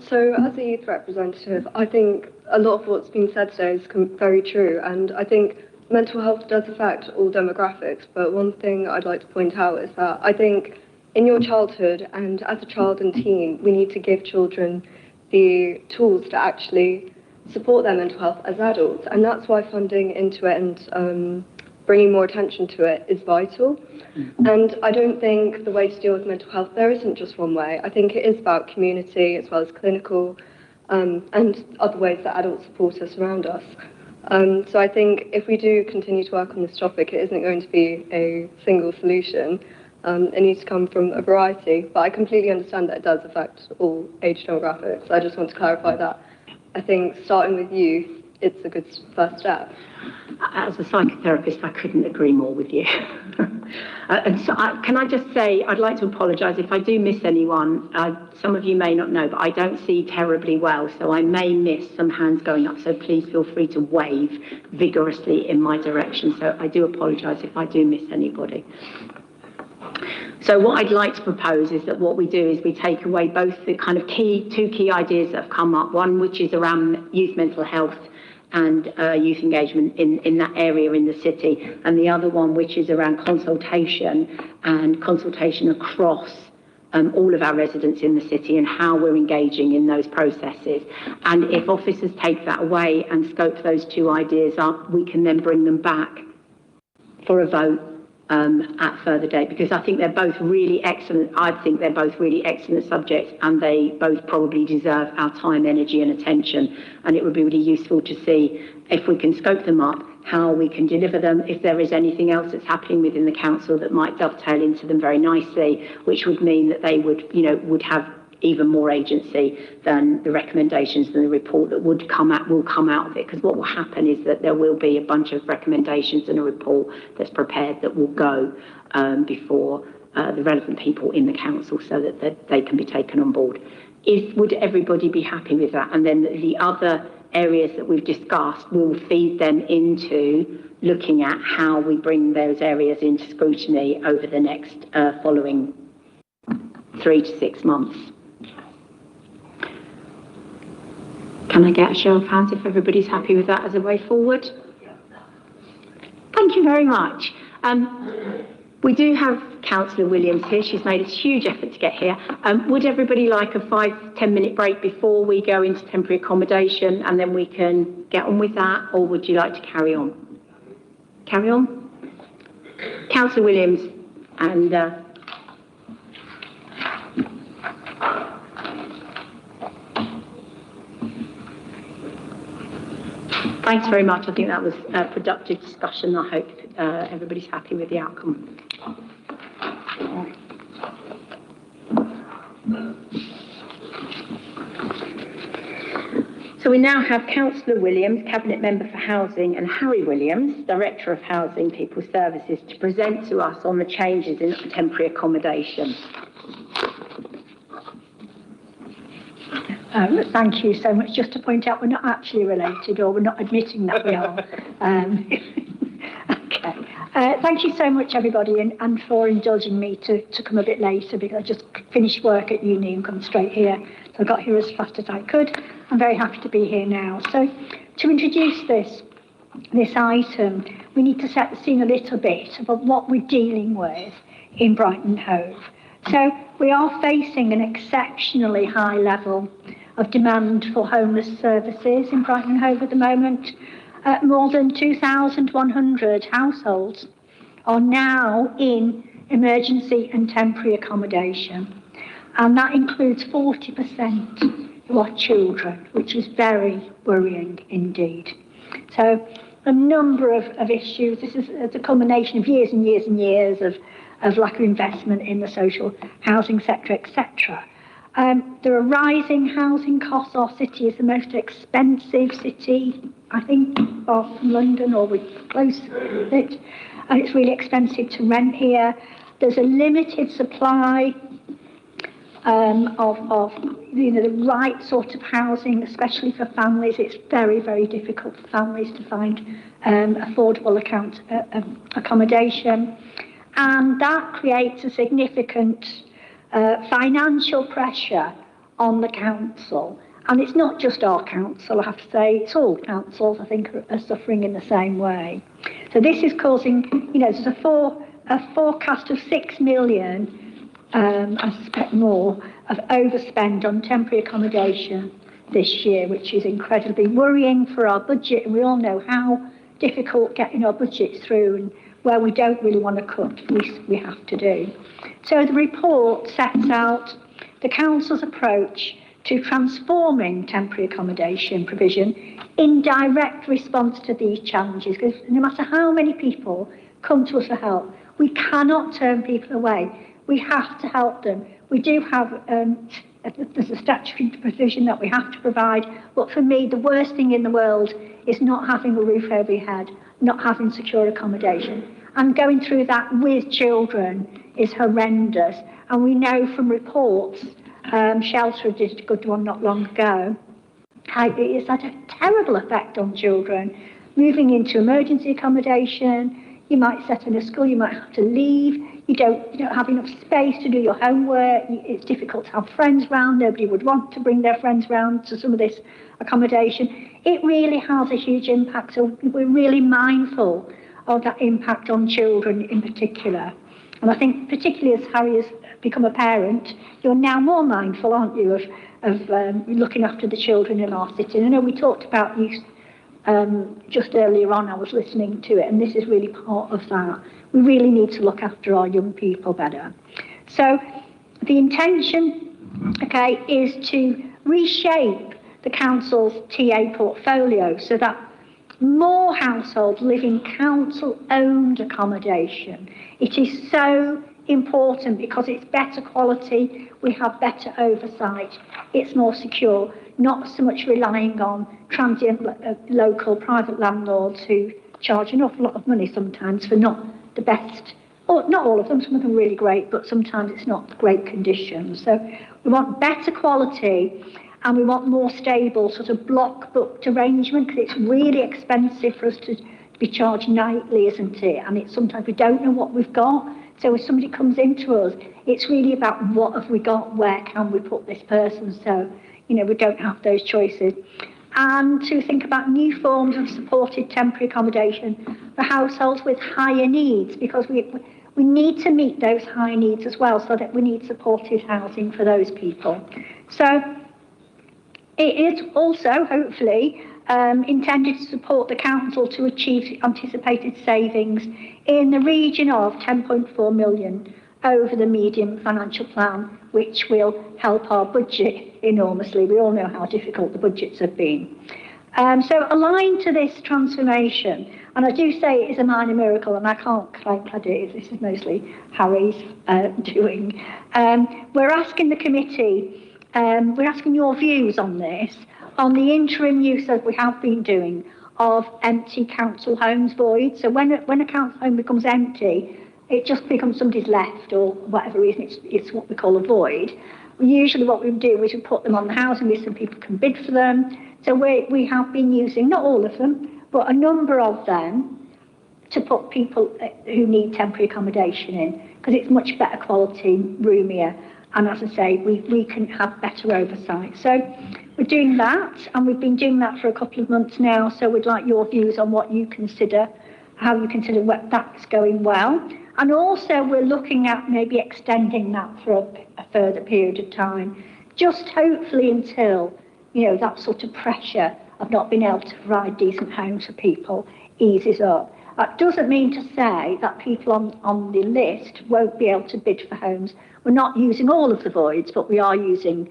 So as a youth representative, I think a lot of what's been said today is very true, and I think mental health does affect all demographics, but one thing I'd like to point out is that I think in your childhood and as a child and teen, we need to give children the tools to actually support their mental health as adults, and that's why funding into it and bringing more attention to it is vital. And I don't think the way to deal with mental health, there isn't just one way. I think it is about community as well as clinical and other ways that adults support us around us. So I think if we do continue to work on this topic, it isn't going to be a single solution. It needs to come from a variety, but I completely understand that it does affect all age demographics. I just want to clarify that. I think starting with youth, it's a good first step. As a psychotherapist, I couldn't agree more with you. And so can I just say, I'd like to apologise if I do miss anyone. Some of you may not know, but I don't see terribly well, so I may miss some hands going up, so please feel free to wave vigorously in my direction. So I do apologise if I do miss anybody. So what I'd like to propose is that what we do is we take away both the kind of two key ideas that have come up, one which is around youth mental health and youth engagement in that area in the city, and the other one which is around consultation across all of our residents in the city and how we're engaging in those processes. And if officers take that away and scope those two ideas up, we can then bring them back for a vote at further date, because I think they're both really excellent. I think they're both really excellent subjects, and they both probably deserve our time, energy and attention. And it would be really useful to see if we can scope them up, how we can deliver them, if there is anything else that's happening within the council that might dovetail into them very nicely, which would mean that they would have even more agency than the recommendations and the report that will come out of it. Because what will happen is that there will be a bunch of recommendations and a report that's prepared that will go before the relevant people in the council so that they can be taken on board. Would everybody be happy with that? And then the other areas that we've discussed, we'll feed them into looking at how we bring those areas into scrutiny over the next following 3 to 6 months. Can I get a show of hands if everybody's happy with that as a way forward? Thank you very much. We do have Councillor Williams here. She's made a huge effort to get here. Would everybody like a 5-10 minute break before we go into temporary accommodation and then we can get on with that, or would you like to carry on? Carry on? Councillor Williams and... Thanks very much. I think that was a productive discussion. I hope everybody's happy with the outcome. So we now have Councillor Williams, Cabinet Member for Housing, and Harry Williams, Director of Housing People Services, to present to us on the changes in temporary accommodation. Thank you so much. Just to point out, we're not actually related, or we're not admitting that we are. Okay. Thank you so much, everybody, and for indulging me to come a bit later, because I just finished work at uni and come straight here. So I got here as fast as I could. I'm very happy to be here now. So to introduce this item, we need to set the scene a little bit about what we're dealing with in Brighton Hove. So we are facing an exceptionally high level of demand for homeless services in Brighton Hove at the moment. More than 2,100 households are now in emergency and temporary accommodation, and that includes 40% who are children, which is very worrying indeed. So a number of issues. This is a culmination of years and years and years of lack of investment in the social housing sector, etc. There are rising housing costs. Our city is the most expensive city, I think, apart from London, or we're close to it. And it's really expensive to rent here. There's a limited supply of the right sort of housing, especially for families. It's very, very difficult for families to find affordable accommodation. And that creates a significant financial pressure on the council. And it's not just our council, I have to say, it's all councils, I think, are suffering in the same way. So this is causing, there's a forecast of 6 million, I suspect more, of overspend on temporary accommodation this year, which is incredibly worrying for our budget. And we all know how difficult getting our budgets through and where we don't really want to cut, we have to do. So the report sets out the council's approach to transforming temporary accommodation provision in direct response to these challenges. Because no matter how many people come to us for help, we cannot turn people away. We have to help them. We do have, there's a statutory provision that we have to provide, but for me, the worst thing in the world is not having a roof over your head, not having secure accommodation. And going through that with children is horrendous. And we know from reports, Shelter did a good one not long ago, how it's had a terrible effect on children. Moving into emergency accommodation, you might set in a school, you might have to leave, you don't have enough space to do your homework, it's difficult to have friends round, nobody would want to bring their friends round to some of this accommodation. It really has a huge impact, so we're really mindful of that impact on children in particular. And I think particularly as Harry has become a parent, you're now more mindful, aren't you, of looking after the children in our city. And I know we talked about youth just earlier on, I was listening to it, and this is really part of that. We really need to look after our young people better. So the intention, is to reshape the council's TA portfolio so that more households live in council-owned accommodation. It is so important because it's better quality, we have better oversight, it's more secure, not so much relying on transient local private landlords who charge an awful lot of money sometimes for not the best, or not all of them, some of them are really great, but sometimes it's not great conditions. So we want better quality and we want more stable sort of block booked arrangement, because it's really expensive for us to be charged nightly, isn't it? And it's sometimes we don't know what we've got. So if somebody comes into us, it's really about what have we got, where can we put this person, so, we don't have those choices. And to think about new forms of supported temporary accommodation for households with higher needs, because we need to meet those higher needs as well, so that we need supported housing for those people. So it is also, hopefully, intended to support the council to achieve anticipated savings in the region of 10.4 million over the medium financial plan, which will help our budget enormously. We all know how difficult the budgets have been. So aligned to this transformation, and I do say it is a minor miracle, and I can't claim credit, this is mostly Harry's doing. We're asking the committee, we're asking your views on this, on the interim use, as we have been doing, of empty council homes, voids. So when a council home becomes empty, it just becomes somebody's left, or whatever reason, it's what we call a void. Usually what we do is we put them on the housing list and people can bid for them. So we have been using, not all of them, but a number of them to put people who need temporary accommodation in, because it's much better quality, roomier, and as I say, we can have better oversight. So we're doing that, and we've been doing that for a couple of months now, so we'd like your views on what you consider, how you consider that's going well. And also we're looking at maybe extending that for a further period of time, just hopefully until, that sort of pressure of not being able to provide decent homes for people eases up. That doesn't mean to say that people on the list won't be able to bid for homes. We're not using all of the voids, but we are using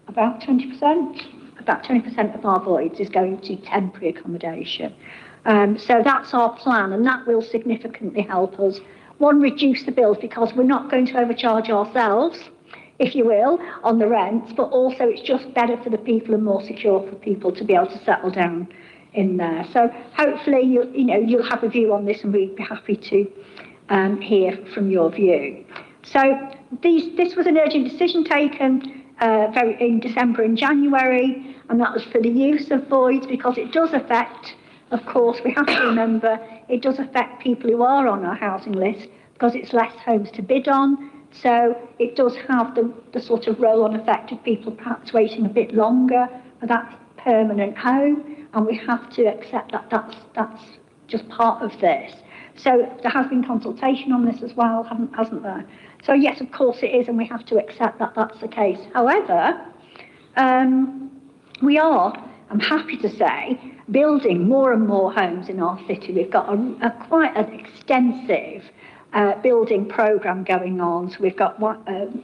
about 20%. About 20% of our voids is going to temporary accommodation. So that's our plan, and that will significantly help us. One, reduce the bills, because we're not going to overcharge ourselves, if you will, on the rents, but also it's just better for the people and more secure for people to be able to settle down in there. So hopefully you'll have a view on this, and we'd be happy to hear from your view. So this was an urgent decision taken in December and January, and that was for the use of voids, because it does affect, of course, we have to remember, it does affect people who are on our housing list, because it's less homes to bid on. So it does have the sort of roll-on effect of people perhaps waiting a bit longer for that permanent home, and we have to accept that that's just part of this. So there has been consultation on this as well, hasn't there? So yes, of course it is, and we have to accept that that's the case. However, we are, I'm happy to say, building more and more homes in our city. We've got quite an extensive building programme going on. So we've got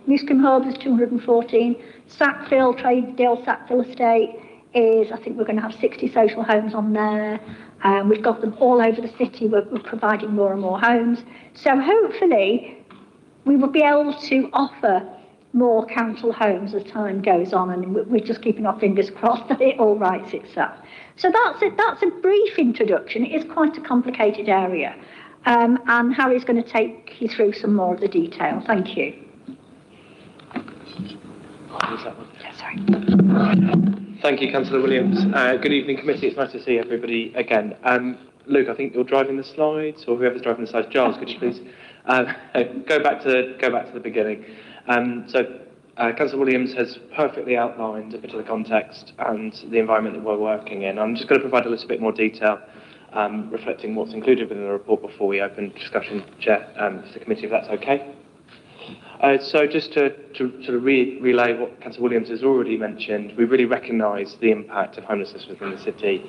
Newscombe Hove is 214, Sackville, Tradesdale Sackville Estate is, I think we're going to have 60 social homes on there. We've got them all over the city. We're providing more and more homes. So hopefully we will be able to offer more council homes as time goes on, and we're just keeping our fingers crossed that it all rights itself. So that's it. That's a brief introduction. It is quite a complicated area. And Harry's going to take you through some more of the detail. Thank you. Thank you, Councillor Williams. Good evening, committee. It's nice to see everybody again. Luke, I think you're driving the slides, or whoever's driving the slides. Giles, could you please go back to the beginning? Councillor Williams has perfectly outlined a bit of the context and the environment that we're working in. I'm just going to provide a little bit more detail, reflecting what's included within the report before we open discussion, Chair, to the committee, if that's okay. So just to sort of relay what Councillor Williams has already mentioned, we really recognise the impact of homelessness within the city.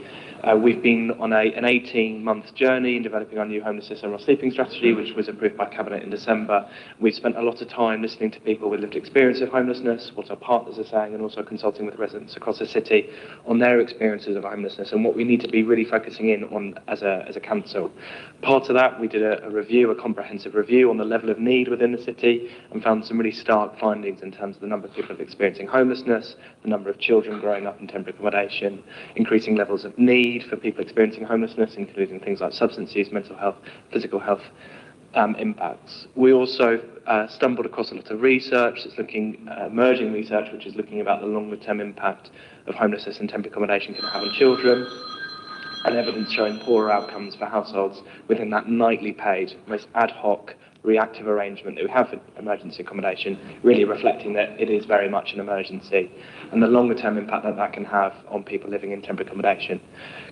We've been on an 18-month journey in developing our new homelessness and sleeping strategy, which was approved by Cabinet in December. We've spent a lot of time listening to people with lived experience of homelessness, what our partners are saying, and also consulting with residents across the city on their experiences of homelessness and what we need to be really focusing in on as a council. Part of that, we did a comprehensive review on the level of need within the city, and found some really stark findings in terms of the number of people experiencing homelessness, the number of children growing up in temporary accommodation, increasing levels of need for people experiencing homelessness, including things like substance use, mental health, physical health impacts. We also stumbled across a lot of research that's emerging research, which is looking about the longer term impact of homelessness and temporary accommodation can have on children, and evidence showing poorer outcomes for households within that nightly paid, most ad hoc, reactive arrangement that we have for emergency accommodation, really reflecting that it is very much an emergency, and the longer term impact that can have on people living in temporary accommodation.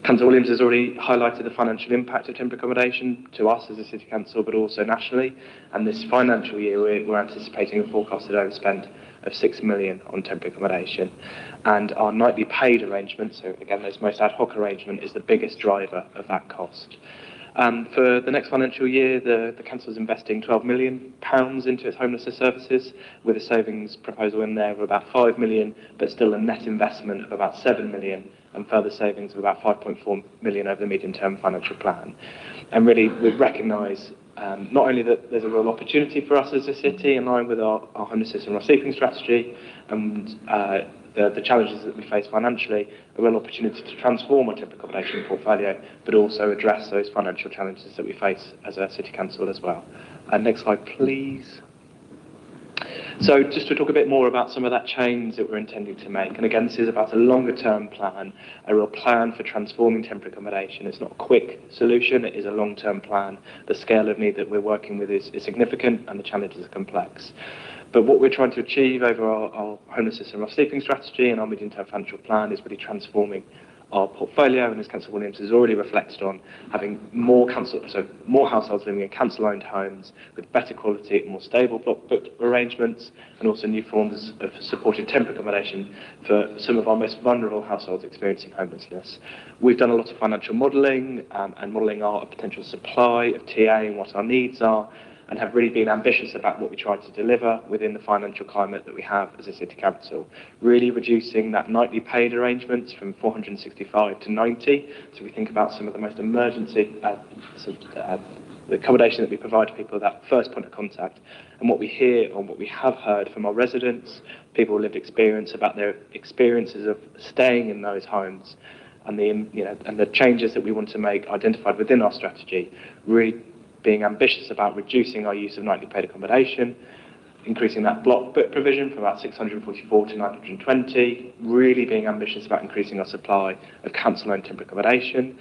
Councillor Williams has already highlighted the financial impact of temporary accommodation to us as a city council, but also nationally, and this financial year we're anticipating a forecasted overspend of 6 million on temporary accommodation, and our nightly paid arrangement, so again this most ad hoc arrangement, is the biggest driver of that cost. For the next financial year, the council is investing £12 million into its homelessness services, with a savings proposal in there of about 5 million, but still a net investment of about 7 million, and further savings of about 5.4 million over the medium-term financial plan. And really, we recognise not only that there's a real opportunity for us as a city in line with our homelessness and our sleeping strategy, and the challenges that we face financially, a real opportunity to transform our temporary accommodation portfolio, but also address those financial challenges that we face as a city council as well. Next slide, please. So just to talk a bit more about some of that change that we're intending to make, and again, this is about a longer term plan, a real plan for transforming temporary accommodation. It's not a quick solution, it is a long term plan. The scale of need that we're working with is significant, and the challenges are complex. But what we're trying to achieve over our homelessness and our sleeping strategy and our medium-term financial plan is really transforming our portfolio, and as Councillor Williams has already reflected on, having more households living in council-owned homes with better quality, more stable block book arrangements, and also new forms of supported temporary accommodation for some of our most vulnerable households experiencing homelessness. We've done a lot of financial modelling and modelling our potential supply of TA and what our needs are, and have really been ambitious about what we try to deliver within the financial climate that we have as a city council. Really reducing that nightly paid arrangements from 465 to 90. So we think about some of the most emergency, the accommodation that we provide to people at that first point of contact. And what we hear, or what we have heard from our residents, people with lived experience about their experiences of staying in those homes, and the changes that we want to make identified within our strategy, really being ambitious about reducing our use of nightly paid accommodation, increasing that block book provision from about 644 to 920, really being ambitious about increasing our supply of council-owned temporary accommodation,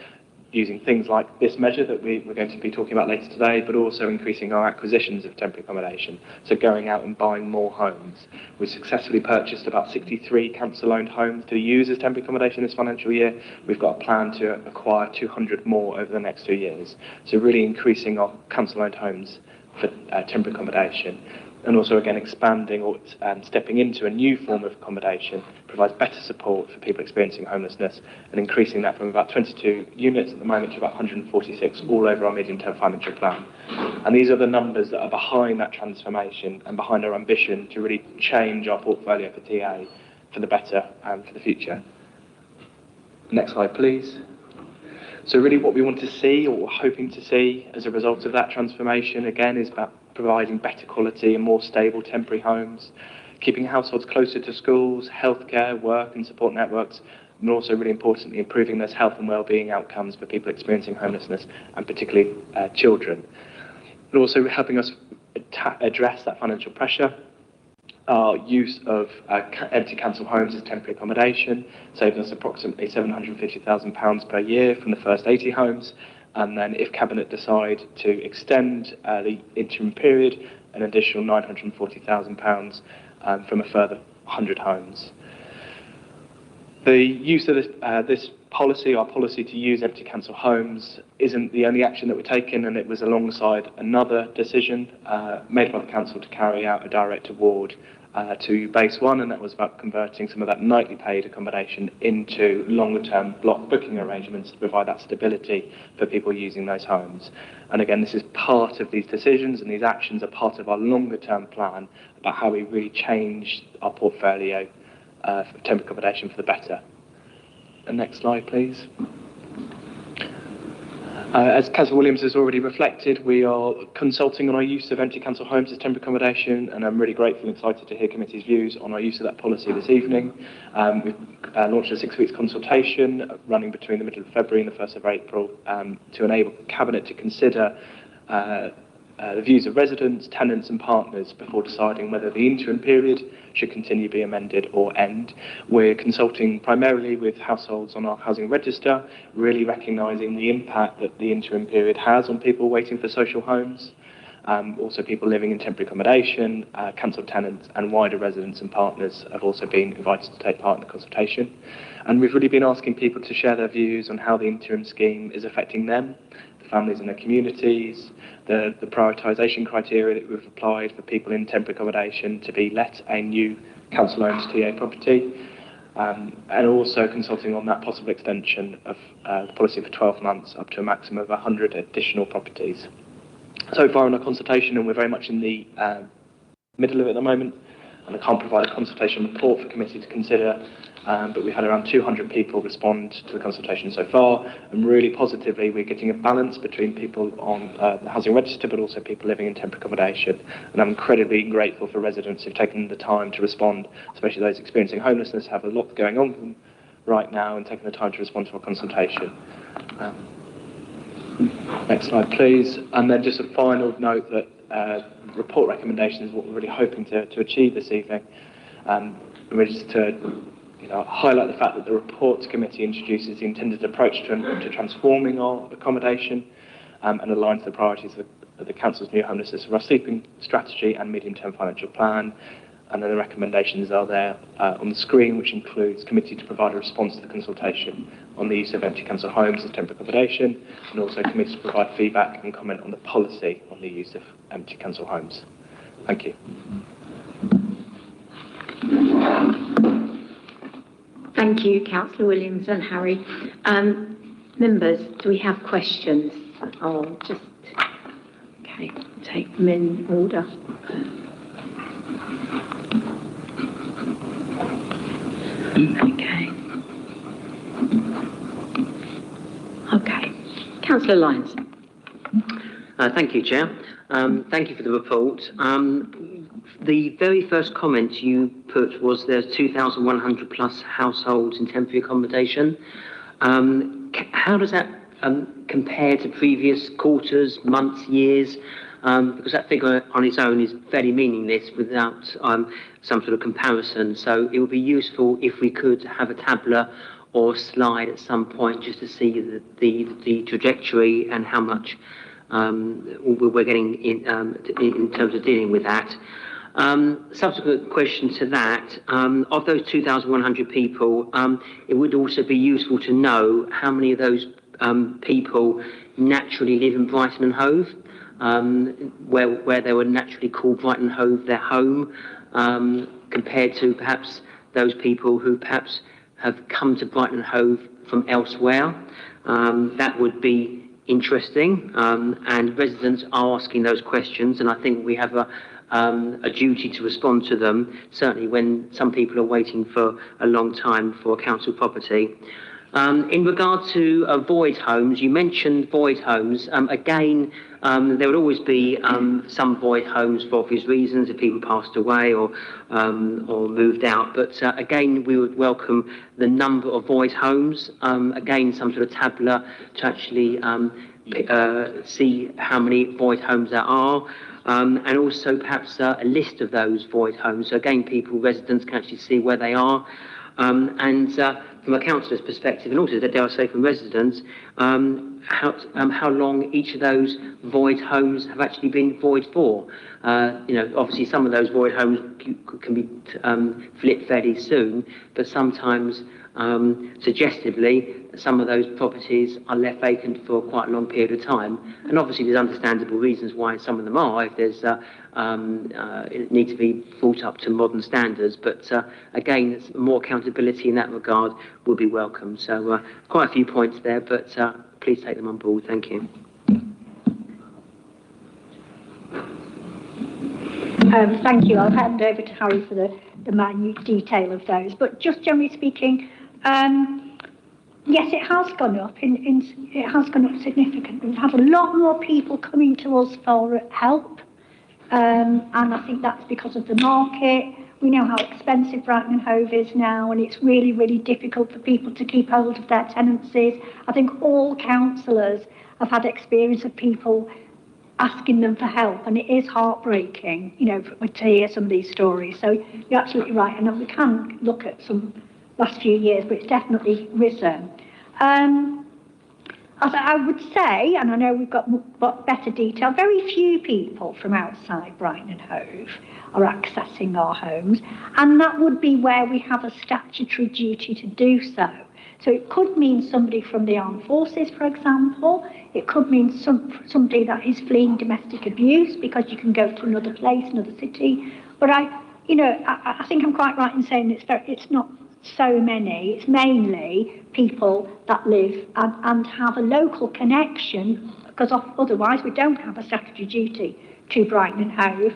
using things like this measure that we're going to be talking about later today, but also increasing our acquisitions of temporary accommodation, so going out and buying more homes. We've successfully purchased about 63 council-owned homes to use as temporary accommodation this financial year. We've got a plan to acquire 200 more over the next 2 years, so really increasing our council-owned homes for temporary accommodation. And also, again, expanding or stepping into a new form of accommodation provides better support for people experiencing homelessness, and increasing that from about 22 units at the moment to about 146 all over our medium-term financial plan. And these are the numbers that are behind that transformation and behind our ambition to really change our portfolio for TA for the better and for the future. Next slide, please. So really what we want to see, or we're hoping to see as a result of that transformation, again, is about providing better quality and more stable temporary homes, keeping households closer to schools, healthcare, work and support networks, and also really importantly improving those health and wellbeing outcomes for people experiencing homelessness, and particularly children. And also helping us address that financial pressure. Our use of empty council homes as temporary accommodation saved us approximately £750,000 per year from the first 80 homes, and then if Cabinet decide to extend the interim period, an additional £940,000 from a further 100 homes. The use of this policy, our policy to use empty council homes, isn't the only action that we're taking, and it was alongside another decision made by the council to carry out a direct award to Base 1, and that was about converting some of that nightly paid accommodation into longer-term block booking arrangements to provide that stability for people using those homes. And again, this is part of these decisions, and these actions are part of our longer-term plan about how we really change our portfolio for temporary accommodation for the better. And next slide, please. As Councillor Williams has already reflected, we are consulting on our use of empty council homes as temporary accommodation, and I'm really grateful and excited to hear committee's views on our use of that policy this evening. We've launched a 6 weeks consultation running between the middle of February and the 1st of April to enable Cabinet to consider the views of residents, tenants and partners before deciding whether the interim period should continue to be amended or end. We're consulting primarily with households on our housing register, really recognising the impact that the interim period has on people waiting for social homes, also people living in temporary accommodation, council tenants and wider residents and partners have also been invited to take part in the consultation. And we've really been asking people to share their views on how the interim scheme is affecting them, the families in their communities, the prioritisation criteria that we've applied for people in temporary accommodation to be let a new council-owned TA property, and also consulting on that possible extension of the policy for 12 months up to a maximum of 100 additional properties. So far in our consultation, and we're very much in the middle of it at the moment, and I can't provide a consultation report for committee to consider, but we've had around 200 people respond to the consultation so far, and really positively we're getting a balance between people on the housing register but also people living in temporary accommodation, and I'm incredibly grateful for residents who've taken the time to respond, especially those experiencing homelessness, have a lot going on for them right now, and taking the time to respond to our consultation. Next slide, please. And then just a final note that report recommendation is what we're really hoping to achieve this evening. We're just to highlight the fact that the reports committee introduces the intended approach to transforming our accommodation and aligns the priorities of the council's new homelessness of our sleeping strategy and medium-term financial plan. And then the recommendations are there on the screen, which includes committee to provide a response to the consultation on the use of empty council homes as temporary accommodation, and also committee to provide feedback and comment on the policy on the use of empty council homes. Thank you. Thank you, Councillor Williams and Harry. Members, do we have questions? I'll just take them in order. Okay. Councillor Lyons. Thank you, Chair. Thank you for the report. The very first comment you put was there's 2,100 plus households in temporary accommodation. How does that compare to previous quarters, months, years? because that figure on its own is fairly meaningless without some sort of comparison. So it would be useful if we could have a tabular or slide at some point just to see the trajectory and how much we're getting in terms of dealing with that. Subsequent question to that, of those 2,100 people, it would also be useful to know how many of those people naturally live in Brighton and Hove, where they would naturally call Brighton and Hove their home, compared to perhaps those people who perhaps have come to Brighton and Hove from elsewhere. That would be interesting, and residents are asking those questions, and I think we have a duty to respond to them, certainly when some people are waiting for a long time for a council property. In regard to void homes, you mentioned void homes. Again, there would always be some void homes for obvious reasons, if people passed away or moved out. But again, we would welcome the number of void homes. Again, some sort of tabular to actually see how many void homes there are. And also perhaps a list of those void homes. So again, residents can actually see where they are. And from a councillor's perspective, and also, dare I say, from residents, how long each of those void homes have actually been void for. Obviously some of those void homes can be flipped fairly soon, but sometimes suggestively, some of those properties are left vacant for quite a long period of time. And obviously there's understandable reasons why some of them are, if there's it need to be brought up to modern standards. But again, more accountability in that regard would be welcome. So quite a few points there, but please take them on board. Thank you. Thank you. I'll hand over to Harry for the minute detail of those. But just generally speaking, yes, it has gone up. It has gone up significantly. We've had a lot more people coming to us for help, and I think that's because of the market. We know how expensive Brighton and Hove is now, and it's really, really difficult for people to keep hold of their tenancies. I think all councillors have had experience of people asking them for help, and it is heartbreaking, to hear some of these stories. So you're absolutely right, and we can look at some last few years, but it's definitely risen. As I would say, and I know we've got better detail, very few people from outside Brighton and Hove are accessing our homes, and that would be where we have a statutory duty to do so. So it could mean somebody from the armed forces, for example. It could mean somebody that is fleeing domestic abuse, because you can go to another place, another city. But I think I'm quite right in saying it's not so many. It's mainly people that live and have a local connection, because otherwise we don't have a statutory duty to Brighton and Hove.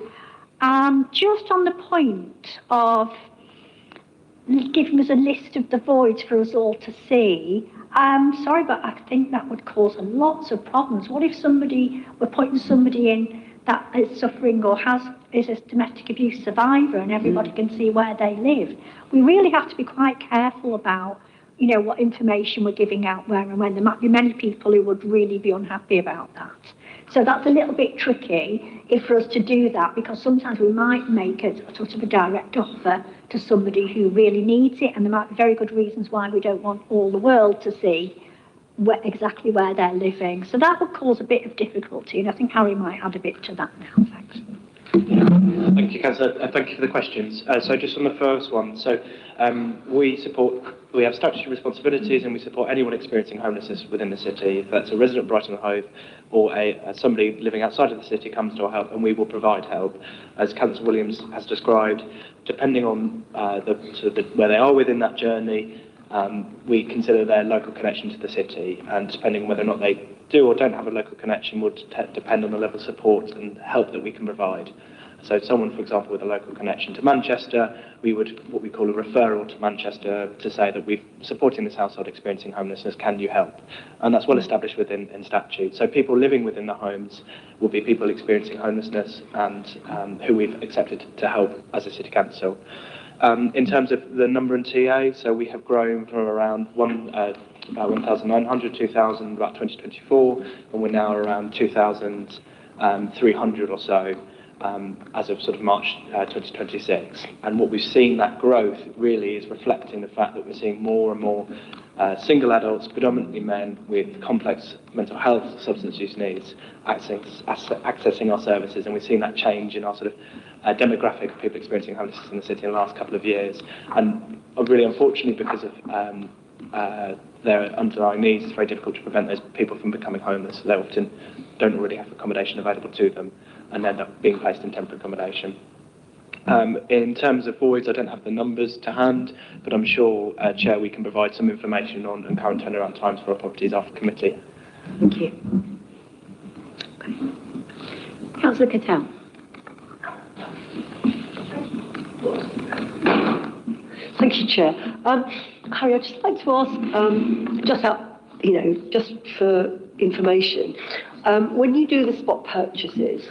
Just on the point of giving us a list of the voids for us all to see, sorry, but I think that would cause lots of problems. What if we're putting somebody in that is suffering or is a domestic abuse survivor, and everybody can see where they live? We really have to be quite careful about, what information we're giving out where and when. There might be many people who would really be unhappy about that. So that's a little bit tricky for us to do that, because sometimes we might make a sort of a direct offer to somebody who really needs it, and there might be very good reasons why we don't want all the world to see exactly where they're living. So that would cause a bit of difficulty, and I think Harry might add a bit to that now. Thanks. Thank you, Councillor. Thank you for the questions. So just on the first one, we have statutory responsibilities, and we support anyone experiencing homelessness within the city. If that's a resident of Brighton and Hove or somebody living outside of the city comes to our help, and we will provide help. As Councillor Williams has described, depending on where they are within that journey, we consider their local connection to the city, and depending on whether or not they do or don't have a local connection would depend on the level of support and help that we can provide. So someone, for example, with a local connection to Manchester, we would what we call a referral to Manchester to say that we're supporting this household experiencing homelessness, can you help? And that's well established in statute. So people living within the homes will be people experiencing homelessness and who we've accepted to help as a city council. In terms of the number in TA, so we have grown from around about 1,900, 2,000, about 2024, and we're now around 2,000 300 or so as of sort of March 2026. And what we've seen, that growth really is reflecting the fact that we're seeing more and more single adults, predominantly men with complex mental health, substance use needs, accessing our services, and we've seen that change in our sort of demographic of people experiencing homelessness in the city in the last couple of years. And really, unfortunately, because of their underlying needs, it's very difficult to prevent those people from becoming homeless. They often don't already have accommodation available to them and end up being placed in temporary accommodation. In terms of voids, I don't have the numbers to hand, but I'm sure, Chair, we can provide some information on current turnaround times for our properties after committee. Thank you. Councillor Cattell. Thank you, Chair. Harry, I'd just like to ask, just for information, when you do the spot purchases,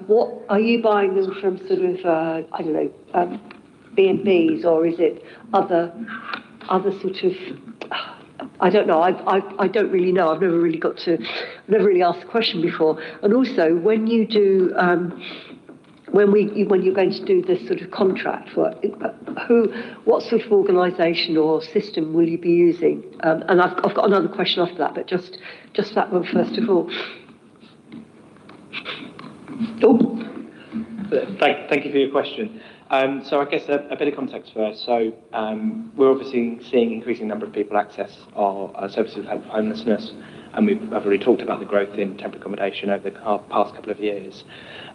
what are you buying them from sort of, B&Bs, or is it other sort of, I don't know, I don't really know, I've never really asked the question before. And also, when you do, when you're going to do this sort of contract work, what sort of organisation or system will you be using? And I've got another question after that, but just that one first of all. Thank you for your question. So I guess a bit of context first. So we're obviously seeing increasing number of people access our services of help with homelessness, and I've already talked about the growth in temporary accommodation over the past couple of years.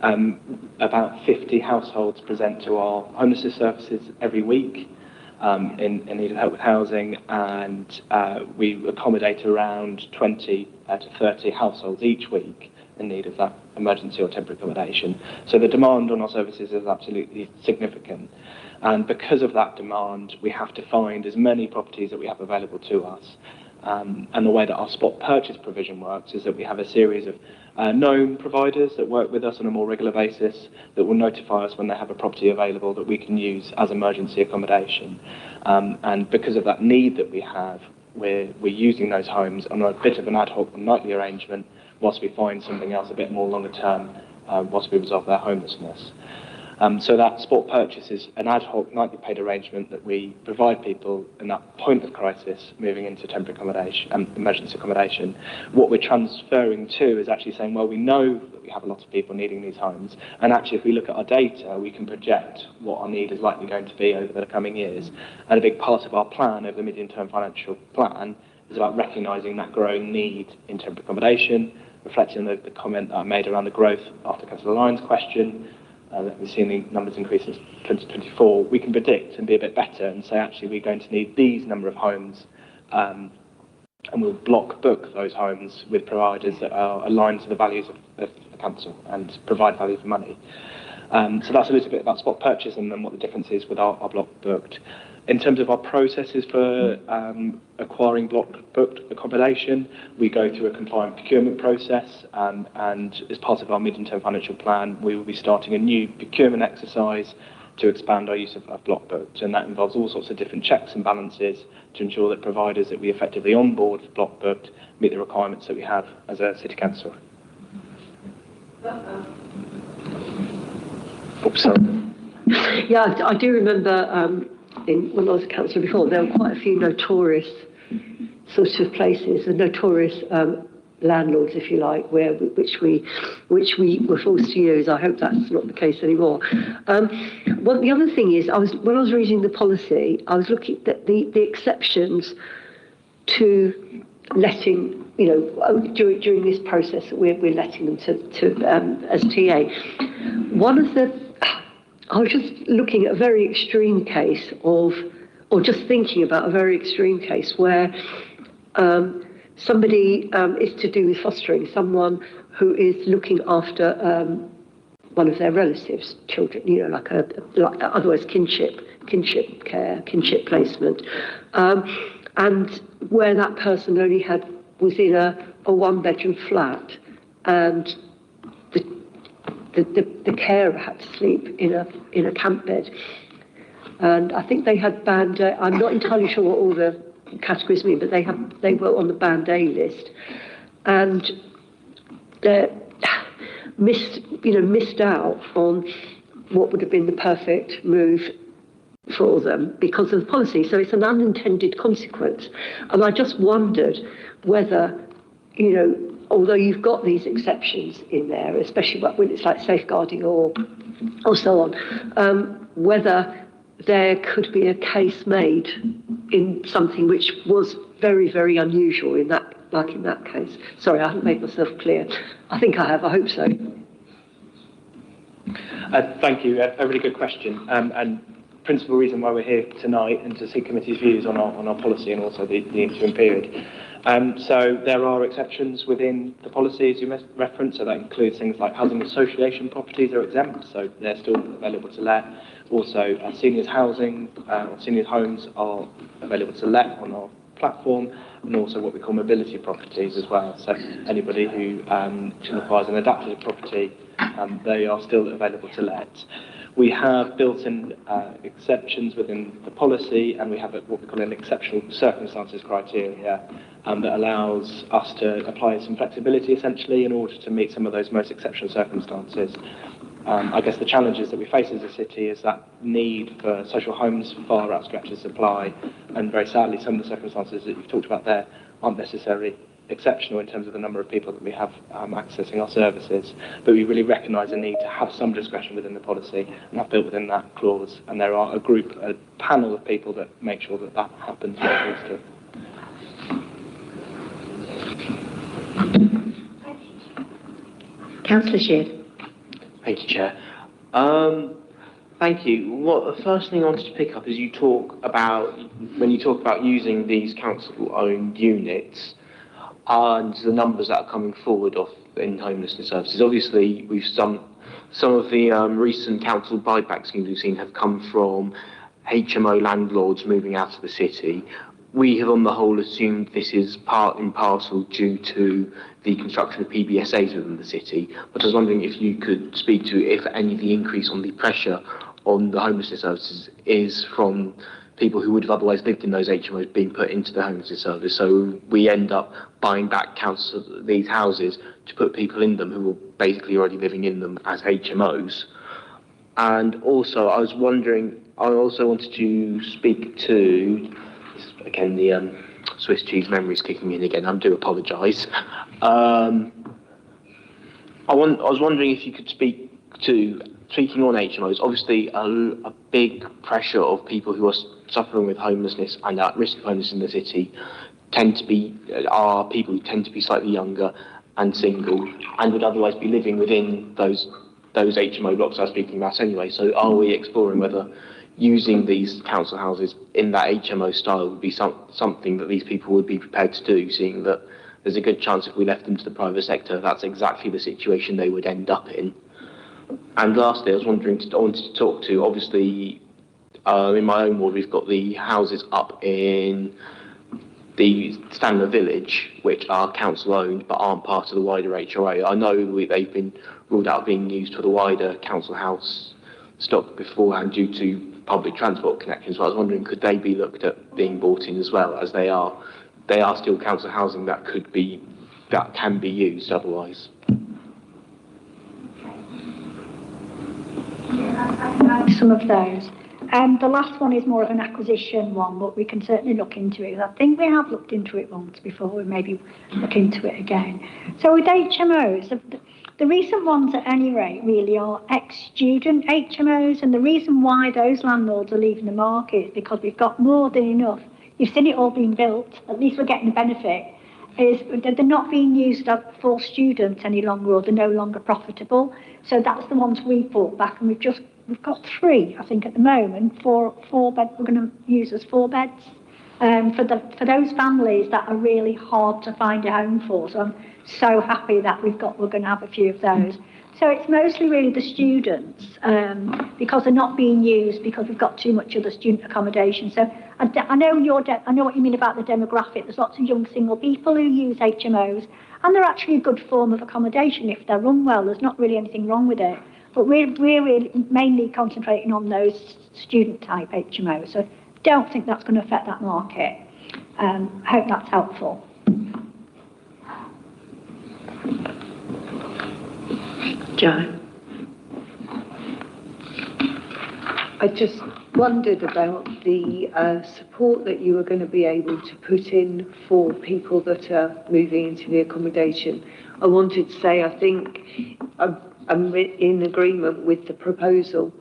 About 50 households present to our homelessness services every week in need of help with housing, and we accommodate around 20 to 30 households each week in need of that emergency or temporary accommodation. So the demand on our services is absolutely significant. And because of that demand, we have to find as many properties that we have available to us. And the way that our spot purchase provision works is that we have a series of known providers that work with us on a more regular basis that will notify us when they have a property available that we can use as emergency accommodation. And because of that need that we have, we're using those homes on a bit of an ad hoc nightly arrangement whilst we find something else a bit more longer term, whilst we resolve their homelessness. So that spot purchase is an ad hoc nightly paid arrangement that we provide people in that point of crisis moving into temporary accommodation, emergency accommodation. What we're transferring to is actually saying, well, we know that we have a lot of people needing these homes, and actually if we look at our data, we can project what our need is likely going to be over the coming years. And a big part of our plan over the medium-term financial plan is about recognising that growing need in temporary accommodation, reflecting on the comment that I made around the growth after Councillor Lyon's question, that we've seen the numbers increase in 2024, we can predict and be a bit better and say, actually, we're going to need these number of homes, and we'll block book those homes with providers that are aligned to the values of the council and provide value for money. So that's a little bit about spot purchase and then what the difference is with our block booked. In terms of our processes for acquiring block booked accommodation, we go through a compliant procurement process, and as part of our medium-term financial plan, we will be starting a new procurement exercise to expand our use of block booked, and that involves all sorts of different checks and balances to ensure that providers that we effectively onboard for block booked meet the requirements that we have as a city council. Oops, sorry. Yeah, I do remember when I was a councillor before, there were quite a few notorious sort of places, and notorious landlords, if you like, which we were forced to use. I hope that's not the case anymore. Well, the other thing is, when I was reading the policy, I was looking at the exceptions to letting, during this process that we're letting them to as TA. I was just looking at a very extreme case or just thinking about a very extreme case where somebody is to do with fostering, someone who is looking after one of their relatives' children, like otherwise kinship care, kinship placement, and where that person only was in a one-bedroom flat, and the carer had to sleep in a camp bed, and I think they had band A. I'm not entirely sure what all the categories mean, but they were on the band A list, and missed out on what would have been the perfect move for them because of the policy. So it's an unintended consequence. And I just wondered whether, although you've got these exceptions in there, especially when it's like safeguarding or so on, whether there could be a case made in something which was very, very unusual in that case. Sorry, I haven't made myself clear. I think I have. I hope so. Thank you. A really good question. And principal reason why we're here tonight and to see committee's views on our policy and also the interim period. So there are exceptions within the policy, as you referenced, so that includes things like housing association properties are exempt, so they're still available to let. Also, seniors housing, or seniors homes are available to let on our platform, and also what we call mobility properties as well. So anybody who requires an adapted property, they are still available to let. We have built-in exceptions within the policy, and we have what we call an exceptional circumstances criteria that allows us to apply some flexibility, essentially, in order to meet some of those most exceptional circumstances. I guess the challenges that we face as a city is that need for social homes far outstretches supply, and very sadly, some of the circumstances that you've talked about there aren't necessarily exceptional in terms of the number of people that we have accessing our services, but we really recognise the need to have some discretion within the policy, and have built within that clause, and there are a panel of people that make sure that that happens where it needs to. Councillor Sheard. Thank you, Chair. Thank you. The first thing I wanted to pick up is when you talk about using these council-owned units and the numbers that are coming forward in homelessness services. Obviously, some of the recent council buyback schemes we've seen have come from HMO landlords moving out of the city. We have, on the whole, assumed this is part and parcel due to the construction of PBSAs within the city. But I was wondering if you could speak to if any of the increase on the pressure on the homelessness services is from people who would have otherwise lived in those HMOs being put into the homelessness service. So we end up buying back these houses to put people in them who were basically already living in them as HMOs. And also, I also wanted to speak to, again, the Swiss cheese memory's kicking in again, I do apologise. I was wondering if you could speak to, speaking on HMOs, obviously a big pressure of people who are suffering with homelessness and at risk of homelessness in the city are people who tend to be slightly younger and single and would otherwise be living within those HMO blocks I was speaking about anyway. So are we exploring whether using these council houses in that HMO style would be something that these people would be prepared to do, seeing that there's a good chance if we left them to the private sector, that's exactly the situation they would end up in. And lastly, I wanted to talk to, obviously, in my own ward, we've got the houses up in the Stanley Village, which are council-owned but aren't part of the wider HRA. I know they've been ruled out being used for the wider council house stock beforehand due to public transport connections. So I was wondering, could they be looked at being brought in as well, as they are still council housing that can be used otherwise? Some of those. The last one is more of an acquisition one, but we can certainly look into it. I think we have looked into it once before, we maybe look into it again. So with HMOs, the recent ones at any rate really are ex-student HMOs, and the reason why those landlords are leaving the market is because we've got more than enough. You've seen it all being built, at least we're getting the benefit, is that they're not being used for students any longer, or they're no longer profitable. So that's the ones we bought back, and we've got 3, I think, at the moment, four bed. We're going to use as 4 beds for those families that are really hard to find a home for. So I'm so happy that we're going to have a few of those. So it's mostly really the students because they're not being used because we've got too much other student accommodation. So I know what you mean about the demographic. There's lots of young single people who use HMOs, and they're actually a good form of accommodation if they're run well. There's not really anything wrong with it. But we're really mainly concentrating on those student-type HMOs. So don't think that's going to affect that market. I hope that's helpful. Joe. I just wondered about the support that you were going to be able to put in for people that are moving into the accommodation. I wanted to say I think I'm in agreement with the proposal.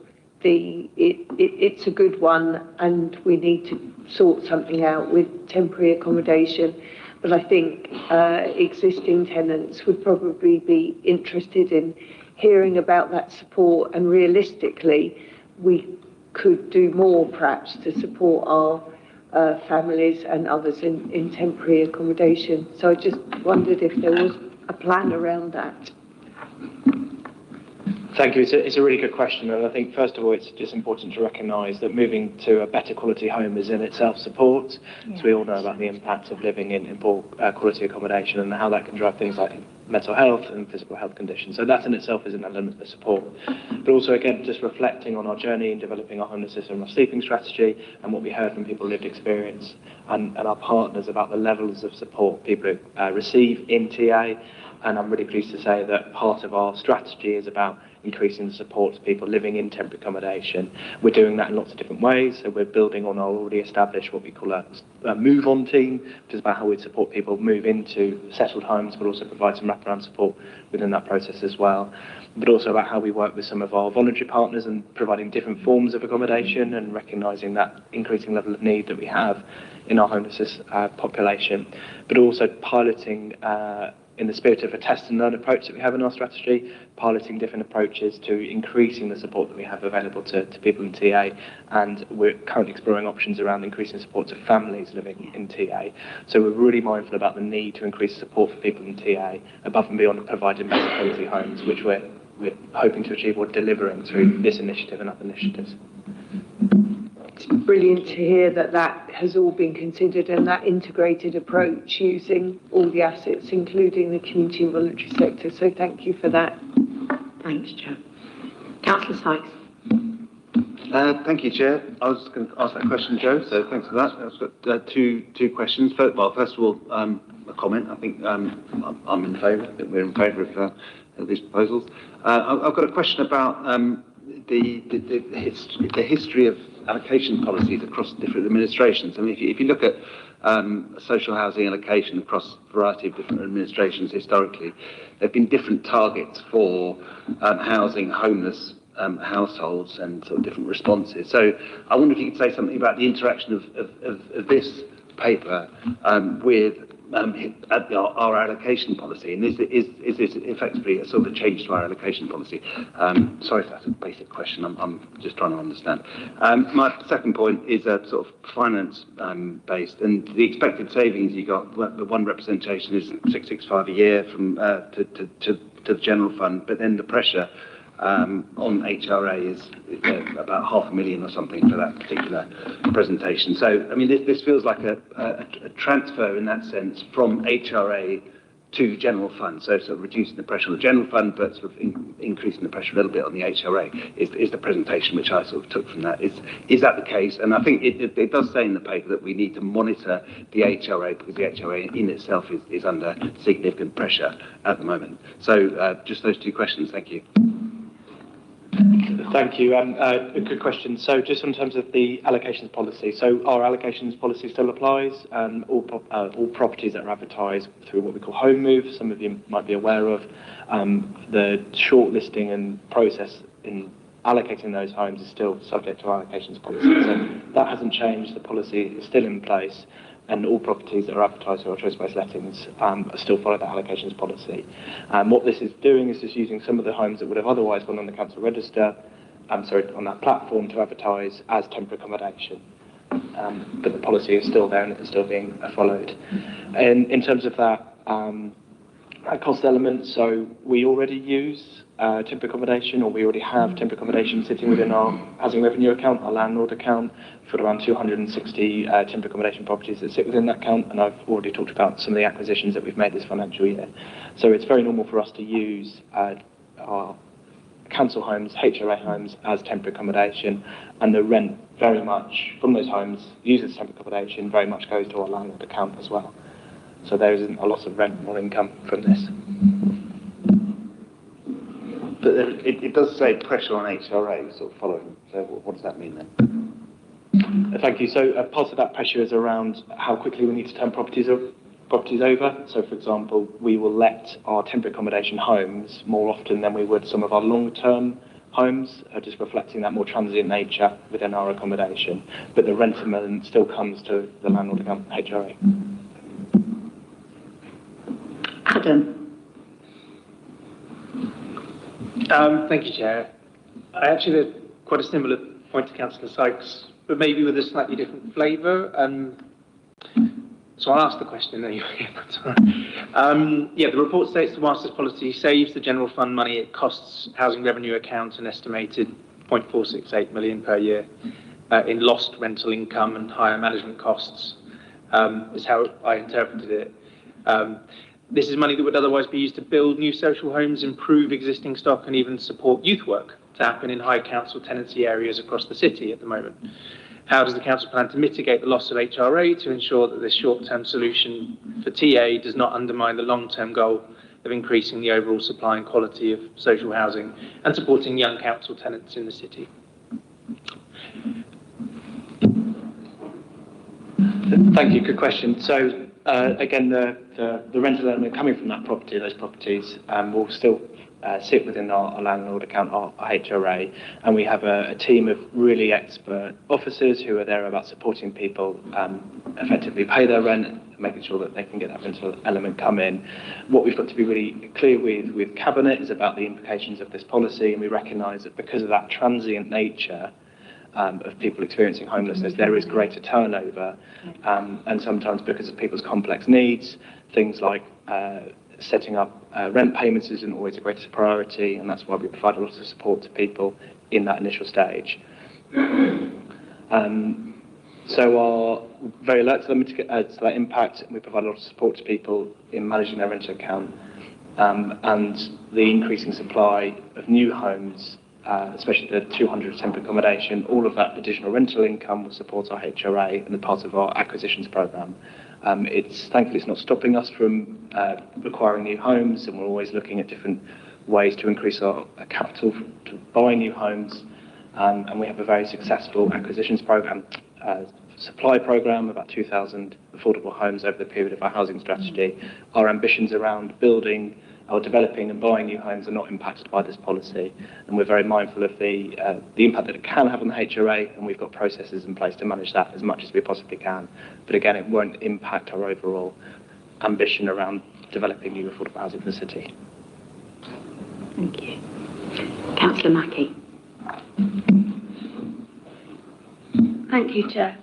It's a good one, and we need to sort something out with temporary accommodation. But I think existing tenants would probably be interested in hearing about that support, and realistically, we could do more perhaps to support our families and others in temporary accommodation. So I just wondered if there was a plan around that. Thank you. It's a really good question, and I think first of all it's just important to recognise that moving to a better quality home is in itself support. Yeah. So we all know about the impact of living in poor quality accommodation and how that can drive things like mental health and physical health conditions. So that in itself is an element of support. But also again, just reflecting on our journey in developing our homelessness and our sleeping strategy and what we heard from people lived experience and our partners about the levels of support people receive in TA. And I'm really pleased to say that part of our strategy is about increasing the support to people living in temporary accommodation. We're doing that in lots of different ways. So we're building on our already established what we call a move-on team, which is about how we support people move into settled homes, but also provide some wraparound support within that process as well. But also about how we work with some of our voluntary partners and providing different forms of accommodation and recognising that increasing level of need that we have in our homelessness population. But also piloting in the spirit of a test and learn approach that we have in our strategy, piloting different approaches to increasing the support that we have available to people in TA, and we're currently exploring options around increasing support to families living in TA. So we're really mindful about the need to increase support for people in TA above and beyond providing better quality homes, which we're hoping to achieve or delivering through this initiative and other initiatives. It's brilliant to hear that that has all been considered and that integrated approach using all the assets, including the community and voluntary sector. So thank you for that. Thanks, Joe. Councillor Sykes. Thank you, Chair. I was going to ask that question, Joe, so thanks for that. I've got two questions. First of all, a comment. I think I'm in favour. I think we're in favour of these proposals. I've got a question about the history of allocation policies across different administrations. I mean, if you look at social housing allocation across a variety of different administrations historically, there have been different targets for housing homeless households and sort of different responses. So I wonder if you could say something about the interaction of this paper with our allocation policy, and is this effectively a sort of change to our allocation policy? Sorry if that's a basic question, I'm just trying to understand. My second point is a sort of finance based, and the expected savings you got, the one representation is 665 a year from to the general fund, but then the pressure on HRA is about 500,000 or something for that particular presentation. So, I mean, this feels like a transfer in that sense from HRA to general fund, so sort of reducing the pressure on the general fund, but sort of increasing the pressure a little bit on the HRA is the presentation which I sort of took from that. Is that the case? And I think it does say in the paper that we need to monitor the HRA because the HRA in itself is under significant pressure at the moment. So just those two questions. Thank you. Thank you. A good question. So just in terms of the allocations policy, so our allocations policy still applies. All properties that are advertised through what we call home move, some of you might be aware of, the shortlisting and process in allocating those homes is still subject to our allocations policy. So that hasn't changed. The policy is still in place, and all properties that are advertised through our choice-based lettings still follow that allocations policy. What this is doing is just using some of the homes that would have otherwise gone on the council register, on that platform to advertise as temporary accommodation. But the policy is still there and it's still being followed. And in terms of that cost element, so we already use temporary accommodation, or we already have temporary accommodation sitting within our housing revenue account, our landlord account. We've got around 260 temporary accommodation properties that sit within that account, and I've already talked about some of the acquisitions that we've made this financial year. So it's very normal for us to use our council homes, HRA homes, as temporary accommodation, and the rent very much from those homes used as temporary accommodation very much goes to our landlord account as well. So there isn't a loss of rent or income from this. But it does say pressure on HRA, sort of following. So what does that mean then? Thank you. So part of that pressure is around how quickly we need to turn properties over. So, for example, we will let our temporary accommodation homes more often than we would some of our long-term homes, just reflecting that more transient nature within our accommodation. But the rent element still comes to the landlord account HRA. Adam. Thank you, Chair. I actually had quite a similar point to Councillor Sykes, but maybe with a slightly different flavour. So I'll ask the question anyway. The report states the Master's policy saves the general fund money. It costs housing revenue account an estimated 0.468 million per year in lost rental income and higher management costs, is how I interpreted it. This is money that would otherwise be used to build new social homes, improve existing stock, and even support youth work to happen in high council tenancy areas across the city at the moment. How does the council plan to mitigate the loss of HRA to ensure that this short-term solution for TA does not undermine the long-term goal of increasing the overall supply and quality of social housing and supporting young council tenants in the city? Thank you. Good question. So again, the rental element coming from that property, those properties, will still sit within our landlord account, our HRA, and we have a team of really expert officers who are there about supporting people effectively pay their rent, making sure that they can get that rental element come in. What we've got to be really clear with Cabinet is about the implications of this policy, and we recognise that because of that transient nature of people experiencing homelessness, there is greater turnover, and sometimes because of people's complex needs, things like setting up rent payments isn't always a greatest priority, and that's why we provide a lot of support to people in that initial stage. So we're very alert to that impact, and we provide a lot of support to people in managing their rental account, and the increasing supply of new homes, especially the 200 temporary accommodation, all of that additional rental income will support our HRA and the part of our acquisitions programme. Thankfully it's not stopping us from acquiring new homes, and we're always looking at different ways to increase our capital to buy new homes, and we have a very successful acquisitions programme, supply programme, about 2,000 affordable homes over the period of our housing strategy. Our ambitions around building or developing and buying new homes are not impacted by this policy, and we're very mindful of the impact that it can have on the HRA, and we've got processes in place to manage that as much as we possibly can. But again, it won't impact our overall ambition around developing new affordable housing in the city. Thank you. Councillor Mackie. Thank you, Chair.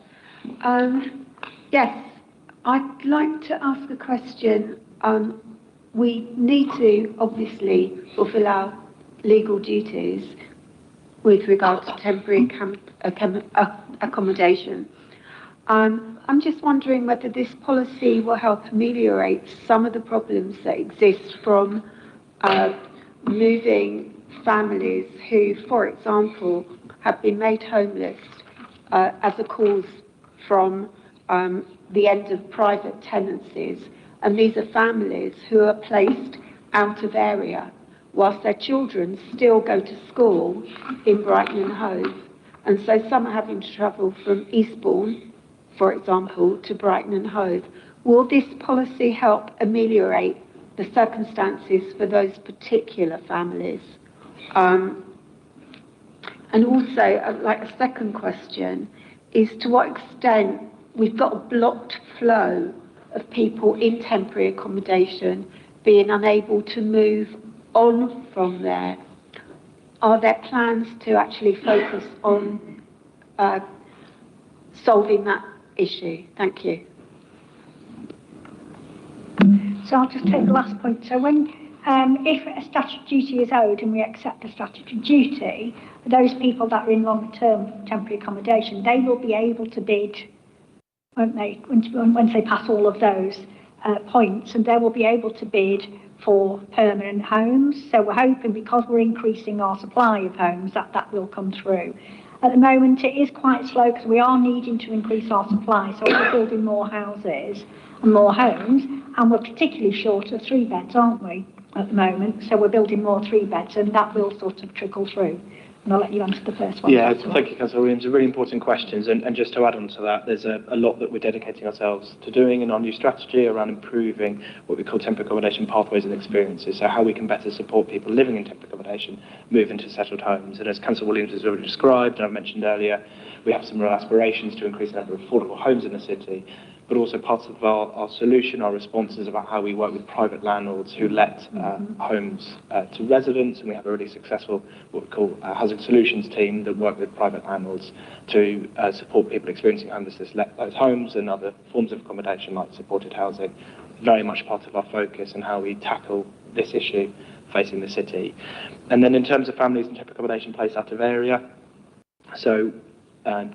Yes, I'd like to ask a question. We need to obviously fulfil our legal duties with regard to temporary accommodation. I'm just wondering whether this policy will help ameliorate some of the problems that exist from moving families who, for example, have been made homeless as a cause from the end of private tenancies. And these are families who are placed out of area whilst their children still go to school in Brighton and Hove. And so some are having to travel from Eastbourne, for example, to Brighton and Hove. Will this policy help ameliorate the circumstances for those particular families? And also, like a second question, is to what extent we've got a blocked flow of people in temporary accommodation being unable to move on from there. Are there plans to actually focus on solving that issue? Thank you. So I'll just take the last point. So when, if a statutory duty is owed and we accept the statutory duty, those people that are in long-term temporary accommodation, they will be able to bid, won't they, once they pass all of those points, and they will be able to bid for permanent homes. So we're hoping, because we're increasing our supply of homes, that will come through. At the moment, it is quite slow because we are needing to increase our supply, so we're building more houses and more homes, and we're particularly short of 3 beds, aren't we? at the moment. So we're building more 3-beds, and that will sort of trickle through. And I'll let you answer the first one. Yeah, thank you, Councillor Williams. Really important questions. And just to add on to that, there's a lot that we're dedicating ourselves to doing in our new strategy around improving what we call temporary accommodation pathways and experiences. So how we can better support people living in temporary accommodation move into settled homes. And as Councillor Williams has already described, and I've mentioned earlier, we have some real aspirations to increase the number of affordable homes in the city. But also part of our solution, our response is about how we work with private landlords who let homes to residents, and we have a really successful what we call a housing solutions team that work with private landlords to support people experiencing homelessness, let those homes and other forms of accommodation like supported housing. Very much part of our focus and how we tackle this issue facing the city. And then in terms of families in temporary accommodation placed out of area, so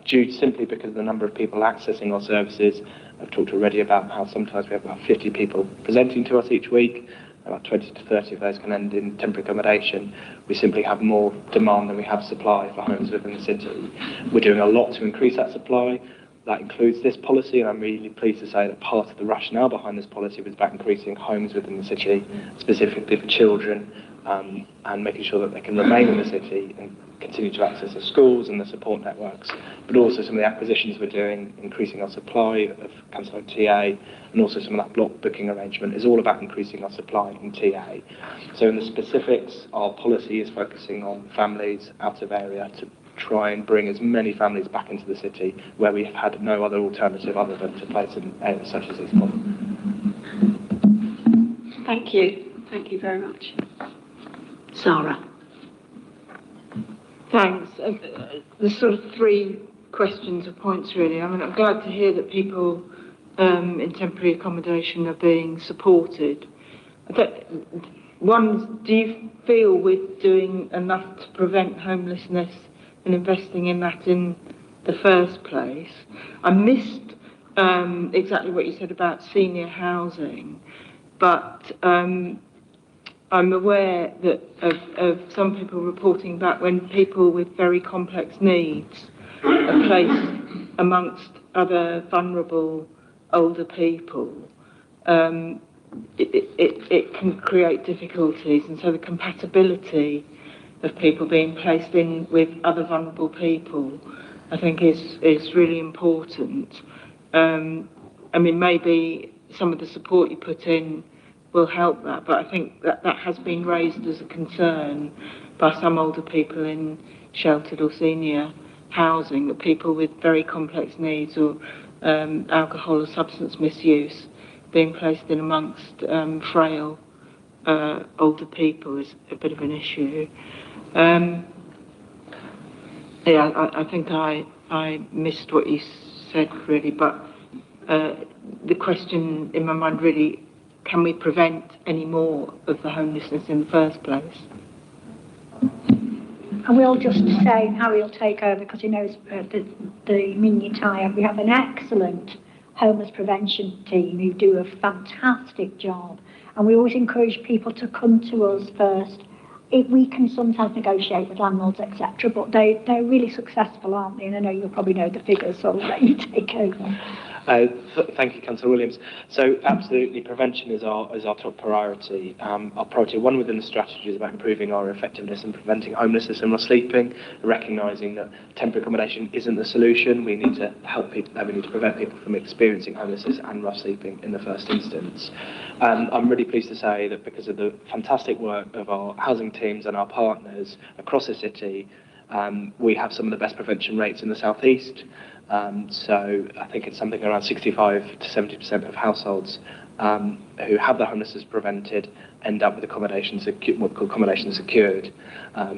due simply because of the number of people accessing our services, I've talked already about how sometimes we have about 50 people presenting to us each week. About 20 to 30 of those can end in temporary accommodation. We simply have more demand than we have supply for homes within the city. We're doing a lot to increase that supply. That includes this policy, and I'm really pleased to say that part of the rationale behind this policy was about increasing homes within the city, specifically for children, and making sure that they can remain in the city and continue to access the schools and the support networks, but also some of the acquisitions we're doing, increasing our supply of council TA, and also some of that block booking arrangement is all about increasing our supply in TA. So in the specifics, our policy is focusing on families out of area to try and bring as many families back into the city where we have had no other alternative other than to place in areas such as East Bond. Thank you. Thank you very much. Sarah. Thanks. There's sort of 3 questions or points really. I mean, I'm glad to hear that people in temporary accommodation are being supported. One, do you feel we're doing enough to prevent homelessness and investing in that in the first place? I missed exactly what you said about senior housing, but I'm aware that of some people reporting back when people with very complex needs are placed amongst other vulnerable older people, it can create difficulties, and so the compatibility of people being placed in with other vulnerable people, I think is really important. I mean, maybe some of the support you put in will help that, but I think that has been raised as a concern by some older people in sheltered or senior housing, that people with very complex needs or alcohol or substance misuse being placed in amongst frail older people is a bit of an issue. I think I missed what you said really, but the question in my mind really, can we prevent any more of the homelessness in the first place? And we'll just say Harry will take over because he knows the mini tie. We have an excellent homeless prevention team who do a fantastic job, and we always encourage people to come to us first. We can sometimes negotiate with landlords, etc., but they're really successful, aren't they? And I know you'll probably know the figures, so I'll let you take over. Thank you, Councillor Williams. So absolutely, prevention is our top priority. Our priority 1 within the strategy is about improving our effectiveness in preventing homelessness and rough sleeping, recognising that temporary accommodation isn't the solution. We need to help people, we need to prevent people from experiencing homelessness and rough sleeping in the first instance. I'm really pleased to say that because of the fantastic work of our housing teams and our partners across the city, we have some of the best prevention rates in the South East. So I think it's something around 65 to 70% of households who have their homelessness prevented end up with accommodation secured.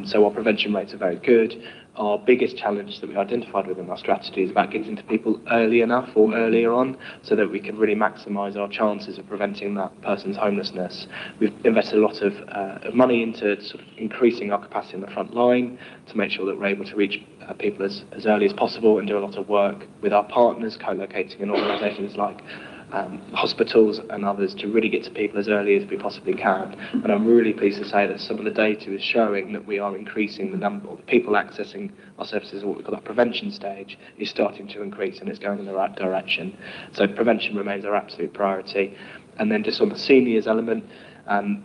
So our prevention rates are very good. Our biggest challenge that we identified within our strategy is about getting to people early enough or earlier on so that we can really maximise our chances of preventing that person's homelessness. We've invested a lot of money into sort of increasing our capacity in the front line to make sure that we're able to reach people as early as possible, and do a lot of work with our partners, co-locating in organisations like hospitals and others to really get to people as early as we possibly can. And I'm really pleased to say that some of the data is showing that we are increasing the number of people accessing our services, what we call that prevention stage, is starting to increase, and it's going in the right direction. So prevention remains our absolute priority. And then just on the seniors element,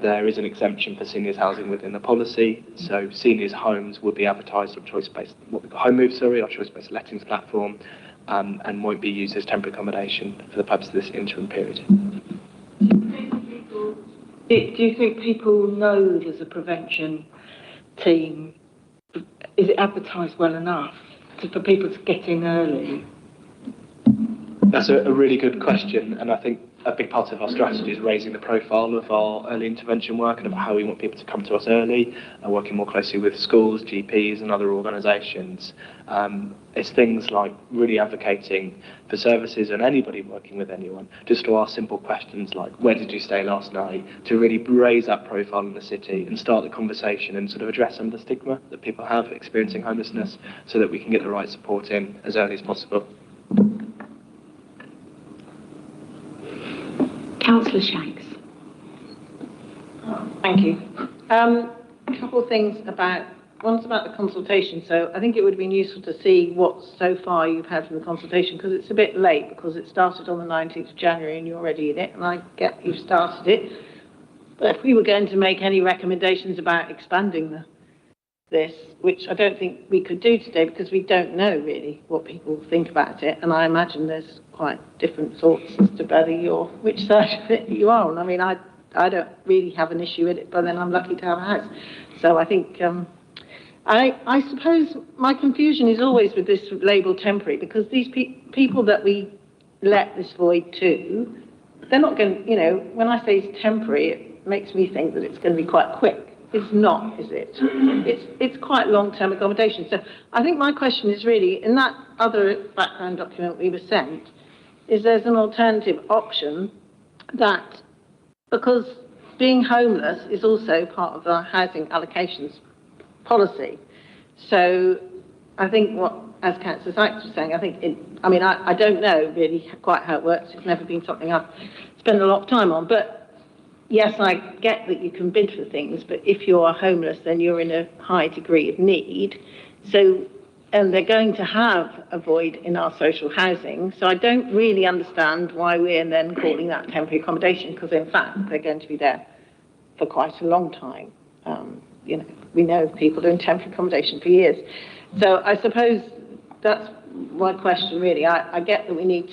There is an exemption for seniors housing within the policy, so seniors' homes would be advertised on choice-based, what we call home move, our choice-based lettings platform, and won't be used as temporary accommodation for the purpose of this interim period. Do you think people know there's a prevention team? Is it advertised well enough for people to get in early? That's a really good question, and I think a big part of our strategy is raising the profile of our early intervention work and about how we want people to come to us early, and working more closely with schools, GPs and other organisations. It's things like really advocating for services and anybody working with anyone, just to ask simple questions like, where did you stay last night, to really raise that profile in the city and start the conversation and sort of address some of the stigma that people have experiencing homelessness, so that we can get the right support in as early as possible. Councillor Shanks. Thank you. A couple of things one's about the consultation. So I think it would have been useful to see what so far you've had from the consultation, because it's a bit late, because it started on the 19th of January and you're already in it, and I get you've started it. But if we were going to make any recommendations about expanding this, which I don't think we could do today because we don't know really what people think about it, and I imagine there's quite different thoughts as to which side of it you are on. I mean, I don't really have an issue with it, but then I'm lucky to have a house. So I think I suppose my confusion is always with this label temporary, because these people that we let this void to, they're not going, when I say it's temporary, it makes me think that it's going to be quite quick. It's not, is it? It's quite long-term accommodation. So I think my question is really, in that other background document we were sent, is there's an alternative option that, because being homeless is also part of our housing allocations policy. So I think as Councillor Sykes was saying, I don't know really quite how it works. It's never been something I've spent a lot of time on, but yes, I get that you can bid for things, but if you are homeless, then you're in a high degree of need. So, and they're going to have a void in our social housing. So I don't really understand why we're then calling that temporary accommodation, because in fact, they're going to be there for quite a long time. We know people in temporary accommodation for years. So I suppose that's my question really. I get that we need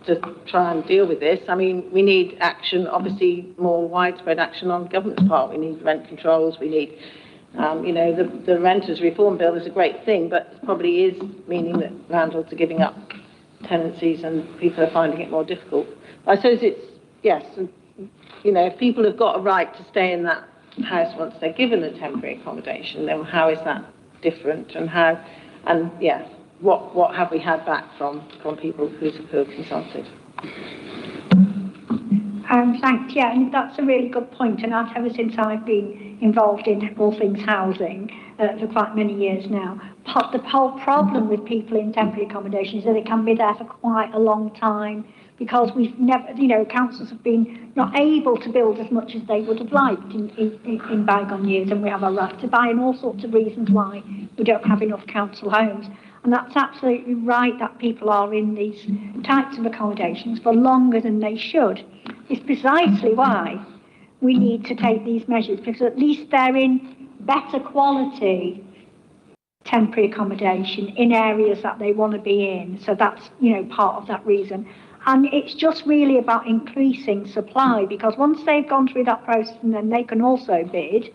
to try and deal with this. I mean, we need action, obviously more widespread action on the government's part. We need rent controls, we need, the renters reform bill is a great thing, but it probably is meaning that landlords are giving up tenancies and people are finding it more difficult. I suppose if people have got a right to stay in that house once they're given a temporary accommodation, then how is that different, what have we had back from people who are consulted? Thanks. Yeah, and that's a really good point. And ever since I've been involved in all things housing for quite many years now, the whole problem with people in temporary accommodation is that they can be there for quite a long time, because we've never, councils have been not able to build as much as they would have liked in bygone years, and we have a right to buy, and all sorts of reasons why we don't have enough council homes. And that's absolutely right, that people are in these types of accommodations for longer than they should. It's precisely why we need to take these measures, because at least they're in better quality temporary accommodation in areas that they want to be in. So that's, part of that reason. And it's just really about increasing supply, because once they've gone through that process and then they can also bid,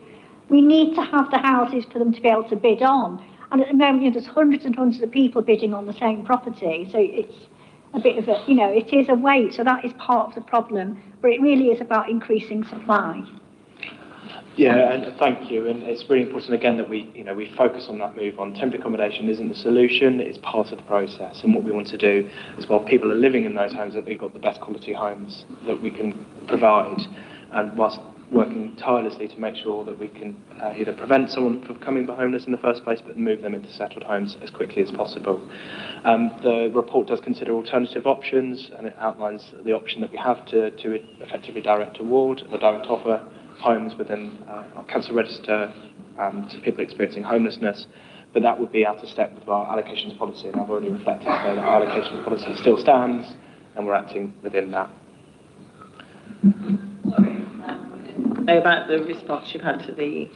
we need to have the houses for them to be able to bid on. And at the moment, there's hundreds and hundreds of people bidding on the same property. So it's a bit of a, it is a wait. So that is part of the problem. But it really is about increasing supply. Yeah, and thank you. And it's really important again that we focus on that move on. Temporary accommodation isn't the solution; it's part of the process. And what we want to do is, while people are living in those homes, that they've got the best quality homes that we can provide, and whilst working tirelessly to make sure that we can either prevent someone from becoming homeless in the first place, but move them into settled homes as quickly as possible. The report does consider alternative options, and it outlines the option that we have to effectively direct award or direct offer homes within our council register to people experiencing homelessness, but that would be out of step with our allocations policy, and I've already reflected that our allocations policy still stands, and we're acting within that. about the response you've had to the,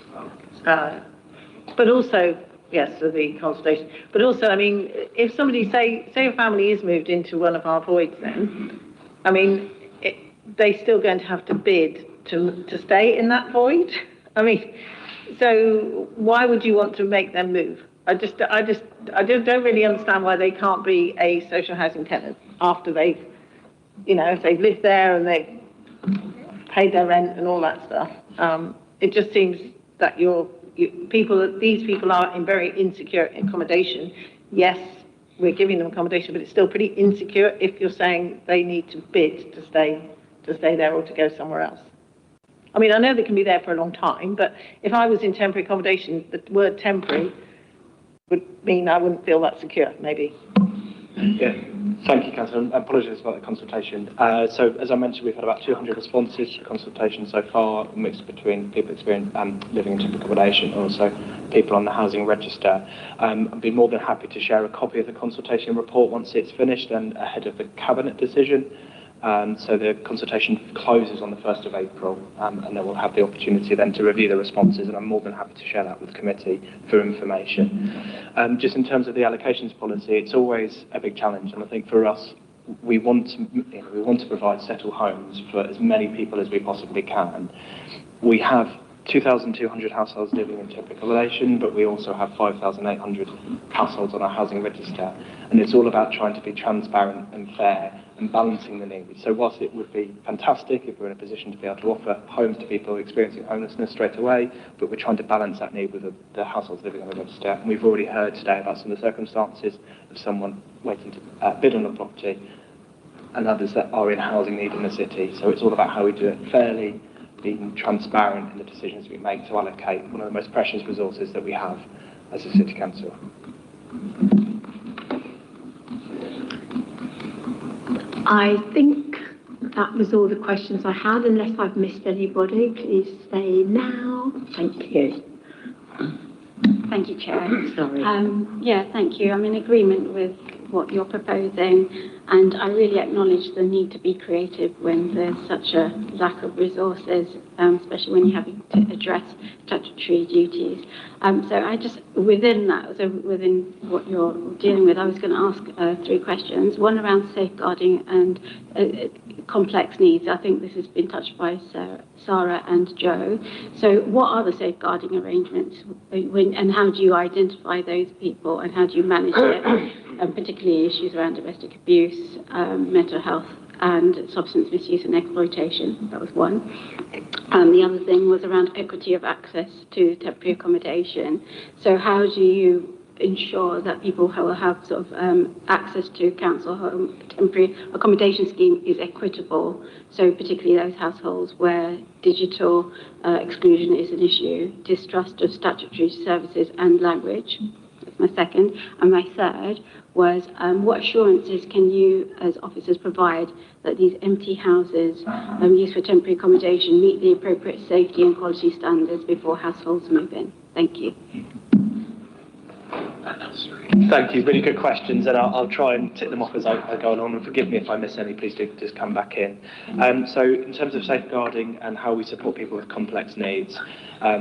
but also, yes, to the consultation. But also, I mean, if somebody, say a family is moved into one of our voids then, I mean, they're still going to have to bid to stay in that void? I mean, so why would you want to make them move? I just don't really understand why they can't be a social housing tenant after they've, you know, if they've lived there and they've paid their rent and all that stuff. It just seems that these people are in very insecure accommodation. Yes, we're giving them accommodation, but it's still pretty insecure if you're saying they need to bid to stay there or to go somewhere else. I mean, I know they can be there for a long time, but if I was in temporary accommodation, the word temporary would mean I wouldn't feel that secure, maybe. Yeah, thank you, Councillor. Apologies about the consultation. So, as I mentioned, we've had about 200 responses to the consultation so far, mixed between people living in temporary accommodation and also people on the housing register. I'd be more than happy to share a copy of the consultation report once it's finished and ahead of the Cabinet decision. So the consultation closes on the 1st of April, and then we'll have the opportunity then to review the responses, and I'm more than happy to share that with the committee for information. Just in terms of the allocations policy, it's always a big challenge, and I think for us, we want to provide settled homes for as many people as we possibly can. We have 2,200 households living in temporary accommodation, but we also have 5,800 households on our housing register, and it's all about trying to be transparent and fair and balancing the needs. So whilst it would be fantastic if we're in a position to be able to offer homes to people experiencing homelessness straight away, but we're trying to balance that need with the households living on the register. And we've already heard today about some of the circumstances of someone waiting to bid on a property and others that are in housing need in the city. So it's all about how we do it fairly, being transparent in the decisions we make to allocate one of the most precious resources that we have as a city council. I think that was all the questions I had. Unless I've missed anybody, please say now. Thank you. Thank you, Chair. Sorry. Yeah, thank you. I'm in agreement with what you're proposing, and I really acknowledge the need to be creative when there's such a lack of resources, especially when you're having to address statutory duties. So I just, within that, so within what you're dealing with, I was going to ask 3 questions. One around safeguarding and complex needs. I think this has been touched by Sarah and Joe. So what are the safeguarding arrangements and how do you identify those people and how do you manage it? Particularly issues around domestic abuse, mental health and substance misuse and exploitation. That was one. The other thing was around equity of access to temporary accommodation. So how do you ensure that people who will have sort of access to council home temporary accommodation scheme is equitable? So particularly those households where digital exclusion is an issue, distrust of statutory services and language. That's my second. And my third was what assurances can you as officers provide that these empty houses used for temporary accommodation meet the appropriate safety and quality standards before households move in? Thank you. Thank you. Really good questions, and I'll try and tick them off as I go along. And forgive me if I miss any. Please do just come back in. So, in terms of safeguarding and how we support people with complex needs,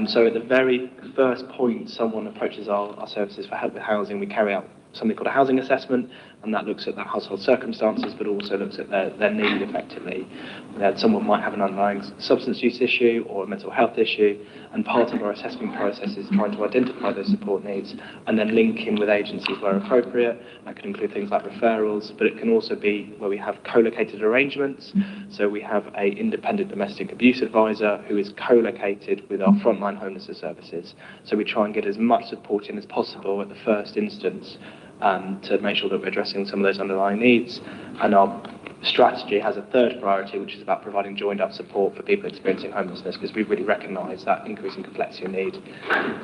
so at the very first point someone approaches our services for help with housing, we carry out something called a housing assessment, and that looks at that household circumstances, but also looks at their need effectively. Someone might have an underlying substance use issue or a mental health issue, and part of our assessment process is trying to identify those support needs and then link in with agencies where appropriate. That can include things like referrals, but it can also be where we have co-located arrangements. So we have an independent domestic abuse advisor who is co-located with our frontline homelessness services. So we try and get as much support in as possible at the first instance to make sure that we're addressing some of those underlying needs. And our strategy has a third priority, which is about providing joined-up support for people experiencing homelessness, because we really recognise that increasing complexity and need,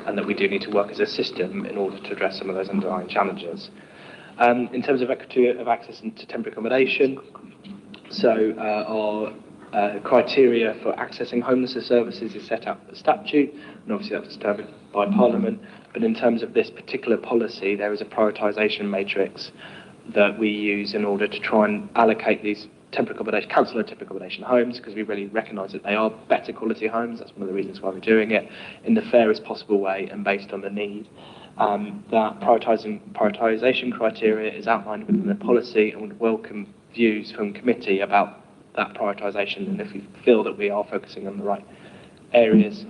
and that we do need to work as a system in order to address some of those underlying challenges. In terms of equity of access to temporary accommodation, so our criteria for accessing homelessness services is set out in the statute, and obviously that was established by Parliament. But in terms of this particular policy, there is a prioritisation matrix that we use in order to try and allocate these temporary accommodation, council and temporary accommodation homes, because we really recognise that they are better quality homes. That's one of the reasons why we're doing it in the fairest possible way and based on the need. That prioritisation criteria is outlined within the policy and would welcome views from committee about that prioritisation and if we feel that we are focusing on the right areas.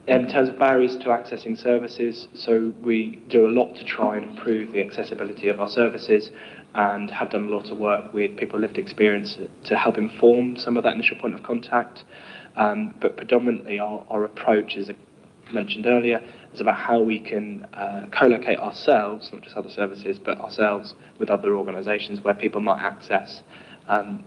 In terms of barriers to accessing services, so we do a lot to try and improve the accessibility of our services and have done a lot of work with people with lived experience to help inform some of that initial point of contact. But predominantly our approach, as I mentioned earlier, is about how we can co-locate ourselves, not just other services, but ourselves with other organisations where people might access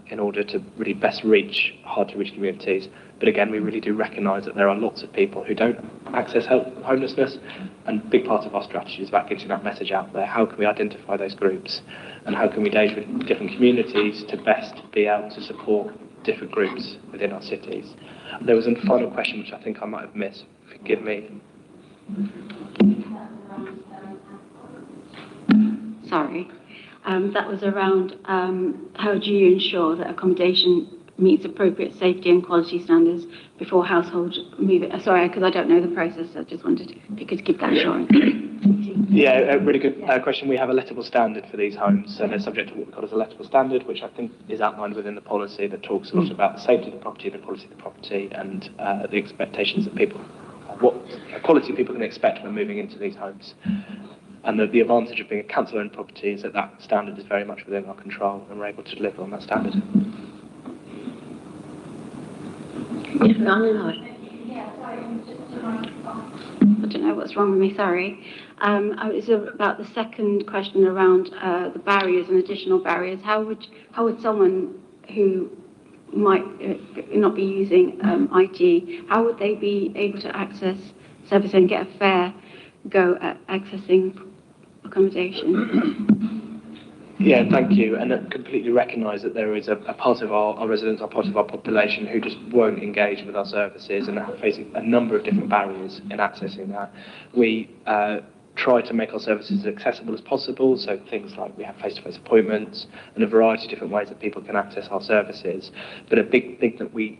in order to really best reach hard-to-reach communities. But again, we really do recognise that there are lots of people who don't access homelessness, and a big part of our strategy is about getting that message out there. How can we identify those groups, and how can we engage with different communities to best be able to support different groups within our cities? There was a final question which I think I might have missed. Forgive me. Sorry. That was around how do you ensure that accommodation meets appropriate safety and quality standards before households move it? Sorry, because I don't know the process. I just wondered if you could give that assurance. Yeah, a really good question. We have a lettable standard for these homes, and they're subject to what we call as a lettable standard, which I think is outlined within the policy that talks a lot about the safety of the property, the quality of the property, and the expectations that people, what quality people can expect when moving into these homes. And the advantage of being a council-owned property is that that standard is very much within our control, and we're able to deliver on that standard. I don't know what's wrong with me, sorry. It's about the second question around the barriers and additional barriers. How would someone who might not be using IT, how would they be able to access service and get a fair go at accessing accommodation? Yeah, thank you. And I completely recognise that there is a part of our residents, a part of our population who just won't engage with our services and are facing a number of different barriers in accessing that. We try to make our services as accessible as possible, so things like we have face-to-face appointments and a variety of different ways that people can access our services. But a big thing that we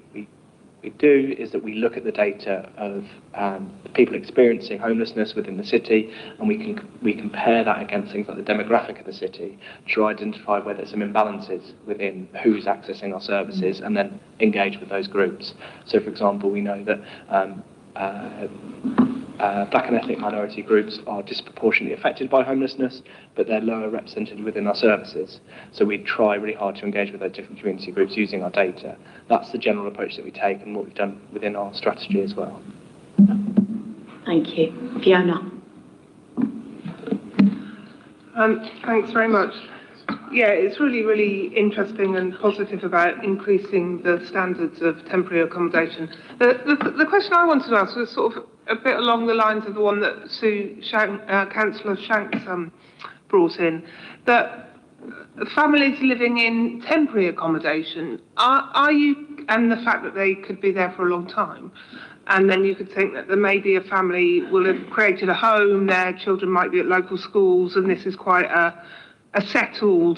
do is that we look at the data of the people experiencing homelessness within the city, and we compare that against things like the demographic of the city to identify whether there's some imbalances within who's accessing our services, and then engage with those groups. So, for example, we know that black and ethnic minority groups are disproportionately affected by homelessness, but they're lower represented within our services. So we try really hard to engage with those different community groups using our data. That's the general approach that we take and what we've done within our strategy as well. Thank you. Fiona. Thanks very much. Yeah, it's really, really interesting and positive about increasing the standards of temporary accommodation. The question I wanted to ask was sort of a bit along the lines of the one that Councillor Shanks brought in, that families living in temporary accommodation, are you, and the fact that they could be there for a long time, and then you could think that there may be a family will have created a home, their children might be at local schools, and this is quite a settled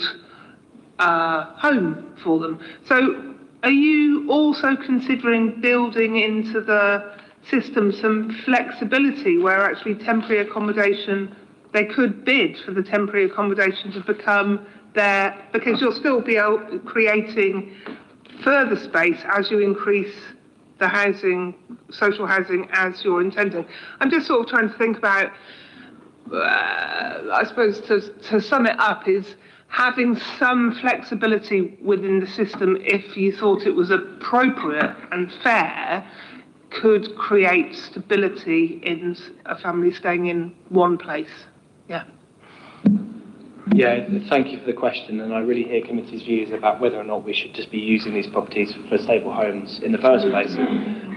home for them. So are you also considering building into the system some flexibility where actually temporary accommodation, they could bid for the temporary accommodation to become there, because you'll still be creating further space as you increase the housing, social housing, as you're intending? I'm just sort of trying to think about, I suppose to sum it up, is having some flexibility within the system, if you thought it was appropriate and fair, could create stability in a family staying in one place. Yeah. Yeah, thank you for the question, and I really hear committee's views about whether or not we should just be using these properties for stable homes in the first place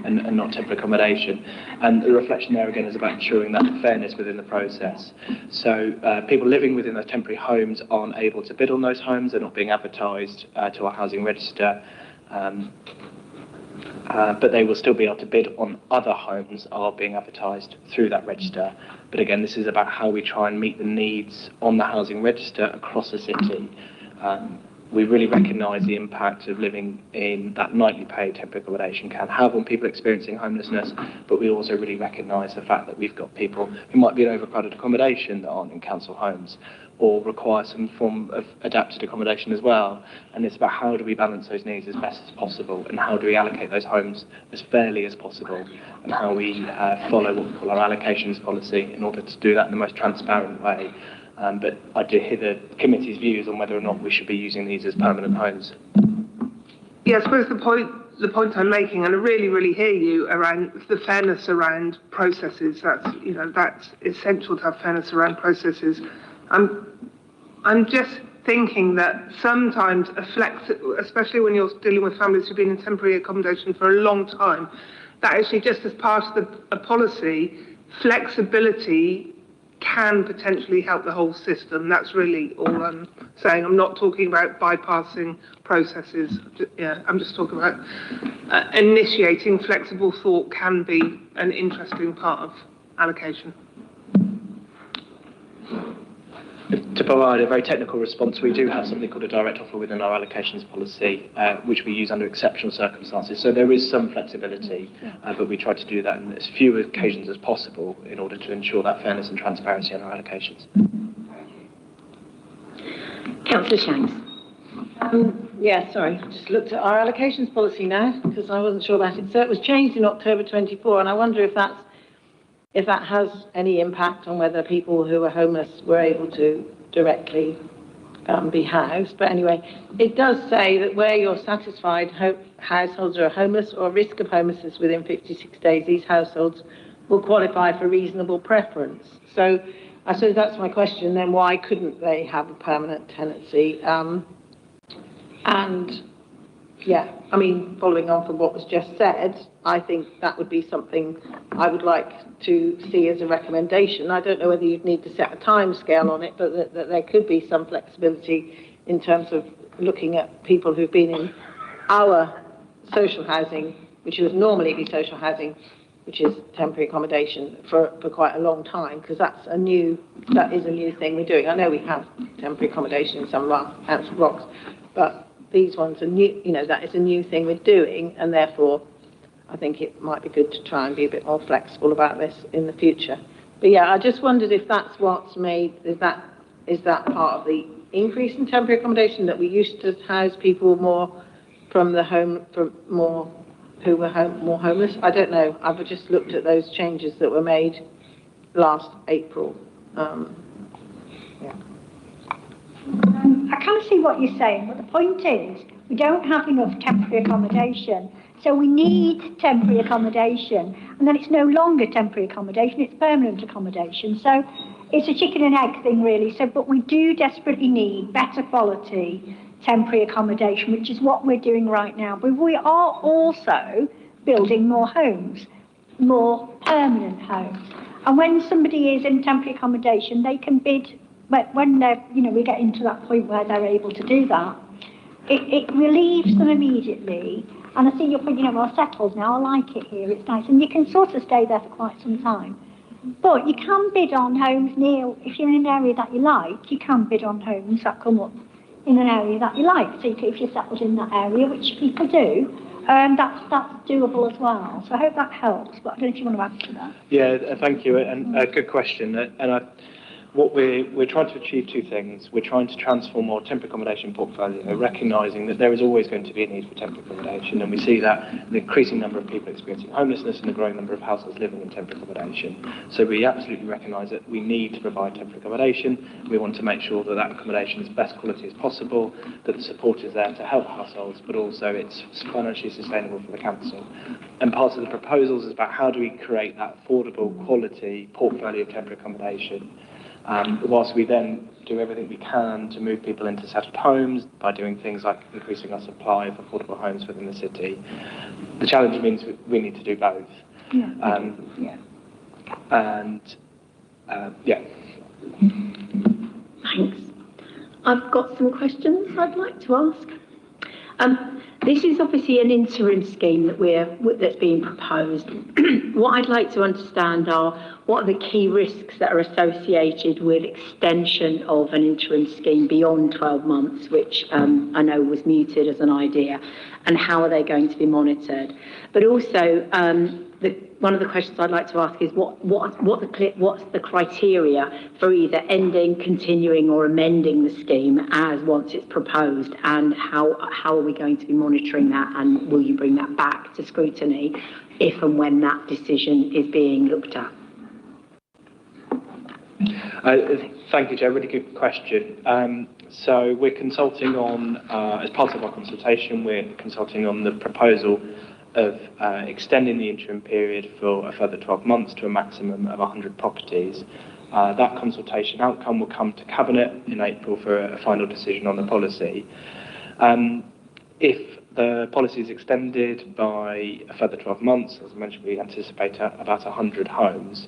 and not temporary accommodation. And the reflection there again is about ensuring that fairness within the process. So people living within those temporary homes aren't able to bid on those homes, they're not being advertised to our housing register, but they will still be able to bid on other homes that are being advertised through that register. But again, this is about how we try and meet the needs on the housing register across the city. we really recognise the impact of living in that nightly paid temporary accommodation can have on people experiencing homelessness, but we also really recognise the fact that we've got people who might be in overcrowded accommodation that aren't in council homes or require some form of adapted accommodation as well. And it's about how do we balance those needs as best as possible, and how do we allocate those homes as fairly as possible, and how we follow what we call our allocations policy in order to do that in the most transparent way. But I do hear the committee's views on whether or not we should be using these as permanent homes. Yeah, I suppose the point I'm making, and I really hear you around the fairness around processes. That's essential to have fairness around processes. I'm just thinking that sometimes especially when you're dealing with families who've been in temporary accommodation for a long time, that actually just as part of a policy, flexibility can potentially help the whole system. That's really all I'm saying. I'm not talking about bypassing processes. I'm just talking about initiating flexible thought can be an interesting part of allocation. To provide a very technical response, we do have something called a direct offer within our allocations policy, which we use under exceptional circumstances. So there is some flexibility, but we try to do that on as few occasions as possible in order to ensure that fairness and transparency in our allocations. Councillor Shanks. Sorry, I just looked at our allocations policy now because I wasn't sure about it. So it was changed in October 24, and I wonder if that has any impact on whether people who are homeless were able to directly be housed. But anyway, it does say that where you're satisfied households are homeless or risk of homelessness within 56 days, these households will qualify for reasonable preference. So I suppose that's my question then, why couldn't they have a permanent tenancy? Following on from what was just said, I think that would be something I would like to see as a recommendation. I don't know whether you'd need to set a time scale on it, but that there could be some flexibility in terms of looking at people who've been in our social housing, which would normally be social housing, which is temporary accommodation for quite a long time, because that is a new thing we're doing. I know we have temporary accommodation in some of our council blocks, but these ones are new, that is a new thing we're doing, and therefore I think it might be good to try and be a bit more flexible about this in the future. But yeah, I just wondered if that's what's made, is that part of the increase in temporary accommodation, that we used to house people more from the home, who were more homeless? I don't know. I've just looked at those changes that were made last April. I kind of see what you're saying, but the point is we don't have enough temporary accommodation. So we need temporary accommodation, and then it's no longer temporary accommodation, it's permanent accommodation. So it's a chicken and egg thing, really. But we do desperately need better quality temporary accommodation, which is what we're doing right now. But we are also building more homes, more permanent homes. And when somebody is in temporary accommodation, they can bid, when they're, we get into that point where they're able to do that, it relieves them immediately. And I see you're thinking, well, settled now, I like it here, it's nice. And you can sort of stay there for quite some time. But you can bid on homes near, if you're in an area that you like, you can bid on homes that come up in an area that you like. So if you're settled in that area, which people do, that's doable as well. So I hope that helps, but I don't know if you want to add to that. Yeah, thank you, and a good question. And what we're trying to achieve two things. We're trying to transform our temporary accommodation portfolio, recognising that there is always going to be a need for temporary accommodation, and we see that in the increasing number of people experiencing homelessness and the growing number of households living in temporary accommodation. So we absolutely recognise that we need to provide temporary accommodation. We want to make sure that that accommodation is best quality as possible, that the support is there to help households, but also it's financially sustainable for the council. And part of the proposals is about how do we create that affordable, quality portfolio of temporary accommodation, whilst we then do everything we can to move people into settled homes by doing things like increasing our supply of affordable homes within the city. The challenge means we need to do both. Thanks. I've got some questions I'd like to ask. This is obviously an interim scheme that's being proposed. What I'd like to understand are what are the key risks that are associated with extension of an interim scheme beyond 12 months, which I know was mooted as an idea, and how are they going to be monitored? But also, one of the questions I'd like to ask is what's the criteria for either ending, continuing, or amending the scheme as once it's proposed, and how are we going to be monitoring that, and will you bring that back to scrutiny if and when that decision is being looked at? Thank you, Joe. Really good question. So we're consulting on, as part of our consultation, we're consulting on the proposal of extending the interim period for a further 12 months to a maximum of 100 properties. That consultation outcome will come to Cabinet in April for a final decision on the policy. If the policy is extended by a further 12 months, as I mentioned, we anticipate about 100 homes.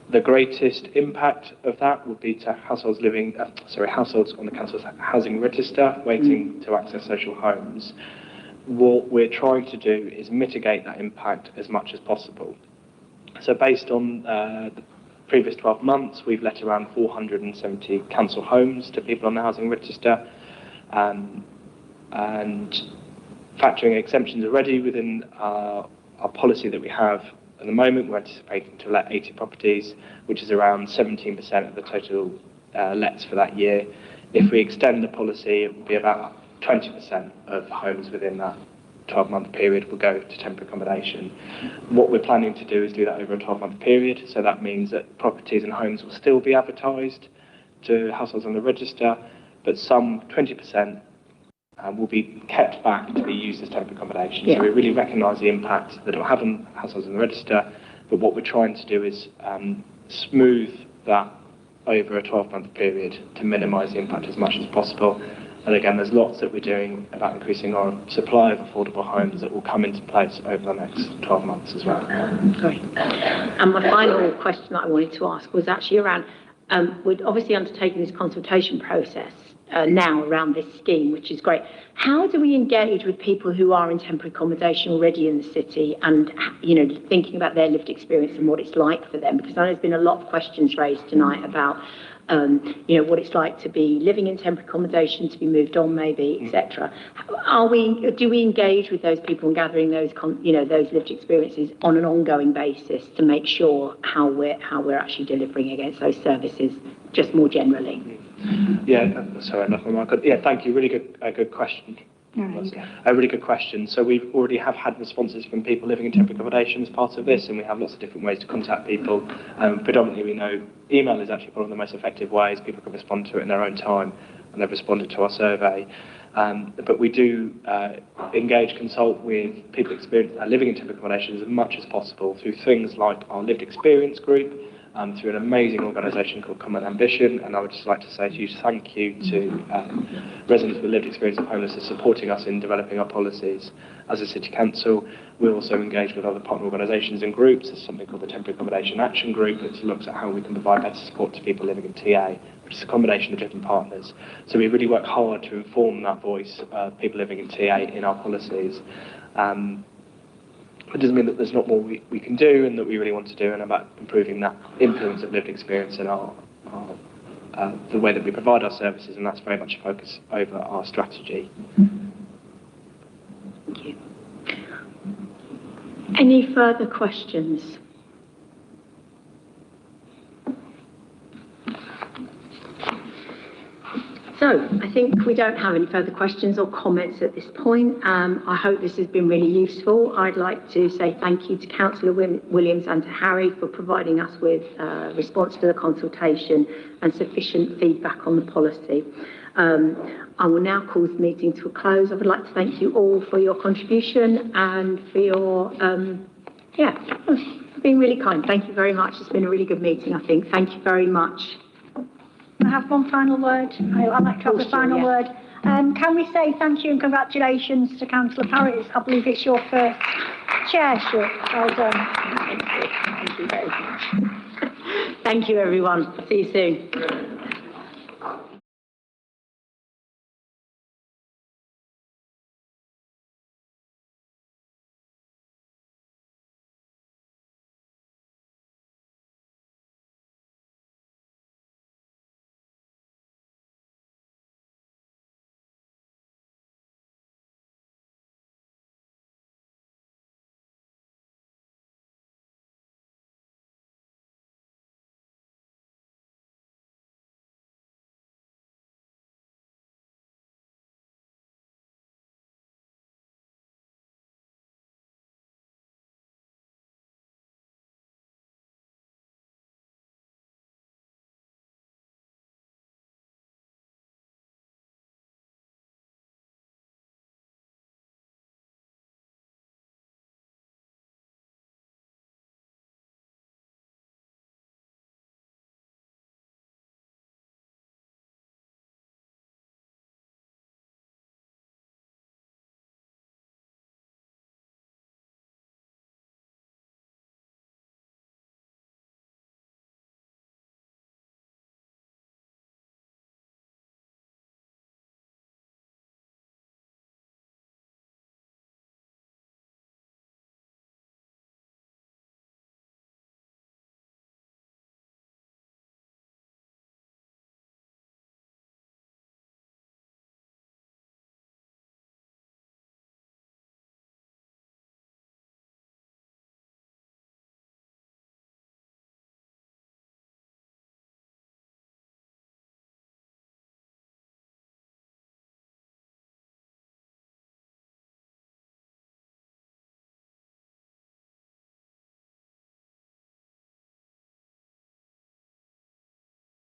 The greatest impact of that would be to households on the council's housing register waiting to access social homes. What we're trying to do is mitigate that impact as much as possible. So based on the previous 12 months, we've let around 470 council homes to people on the housing register, and factoring exemptions already within our policy that we have at the moment, we're anticipating to let 80 properties, which is around 17% of the total lets for that year. If we extend the policy, it will be about 20% of homes within that 12-month period will go to temporary accommodation. What we're planning to do is do that over a 12-month period, so that means that properties and homes will still be advertised to households on the register, but some 20% will be kept back to be used as temporary accommodation. Yeah. So we really recognise the impact that it will have on households on the register, but what we're trying to do is smooth that over a 12-month period to minimise the impact as much as possible. And again, there's lots that we're doing about increasing our supply of affordable homes that will come into place over the next 12 months as well. Great. And my final question that I wanted to ask was actually around, we're obviously undertaking this consultation process now around this scheme, which is great. How do we engage with people who are in temporary accommodation already in the city and, thinking about their lived experience and what it's like for them? Because I know there's been a lot of questions raised tonight about what it's like to be living in temporary accommodation, to be moved on maybe, etc. Do we engage with those people and gathering those lived experiences on an ongoing basis to make sure how we're actually delivering against those services, just more generally? Yeah, sorry, nothing more. Yeah, thank you. Really good question. A really good question. So we've already had responses from people living in temporary accommodation as part of this, and we have lots of different ways to contact people. Predominantly, we know email is actually one of the most effective ways. People can respond to it in their own time, and they've responded to our survey. But we do consult with people living in temporary accommodation as much as possible through things like our lived experience group, through an amazing organisation called Common Ambition. And I would just like to say a huge thank you to residents with lived experience of homelessness supporting us in developing our policies. As a City Council, we also engage with other partner organisations and groups. There's something called the Temporary Accommodation Action Group, which looks at how we can provide better support to people living in TA, which is a combination of different partners. So we really work hard to inform that voice of people living in TA in our policies. It doesn't mean that there's not more we can do and that we really want to do, and about improving that influence of lived experience in the way that we provide our services, and that's very much a focus over our strategy. Thank you. Any further questions? So I think we don't have any further questions or comments at this point. I hope this has been really useful. I'd like to say thank you to Councillor Williams and to Harry for providing us with response to the consultation and sufficient feedback on the policy. I will now call the meeting to a close. I would like to thank you all for your contribution and for your, being really kind. Thank you very much. It's been a really good meeting, I think. Thank you very much. I have one final word. I'd like to have the final word. Can we say thank you and congratulations to Councillor Parrott? I believe it's your first chairship. Well done. Thank you very much. Thank you, everyone. See you soon.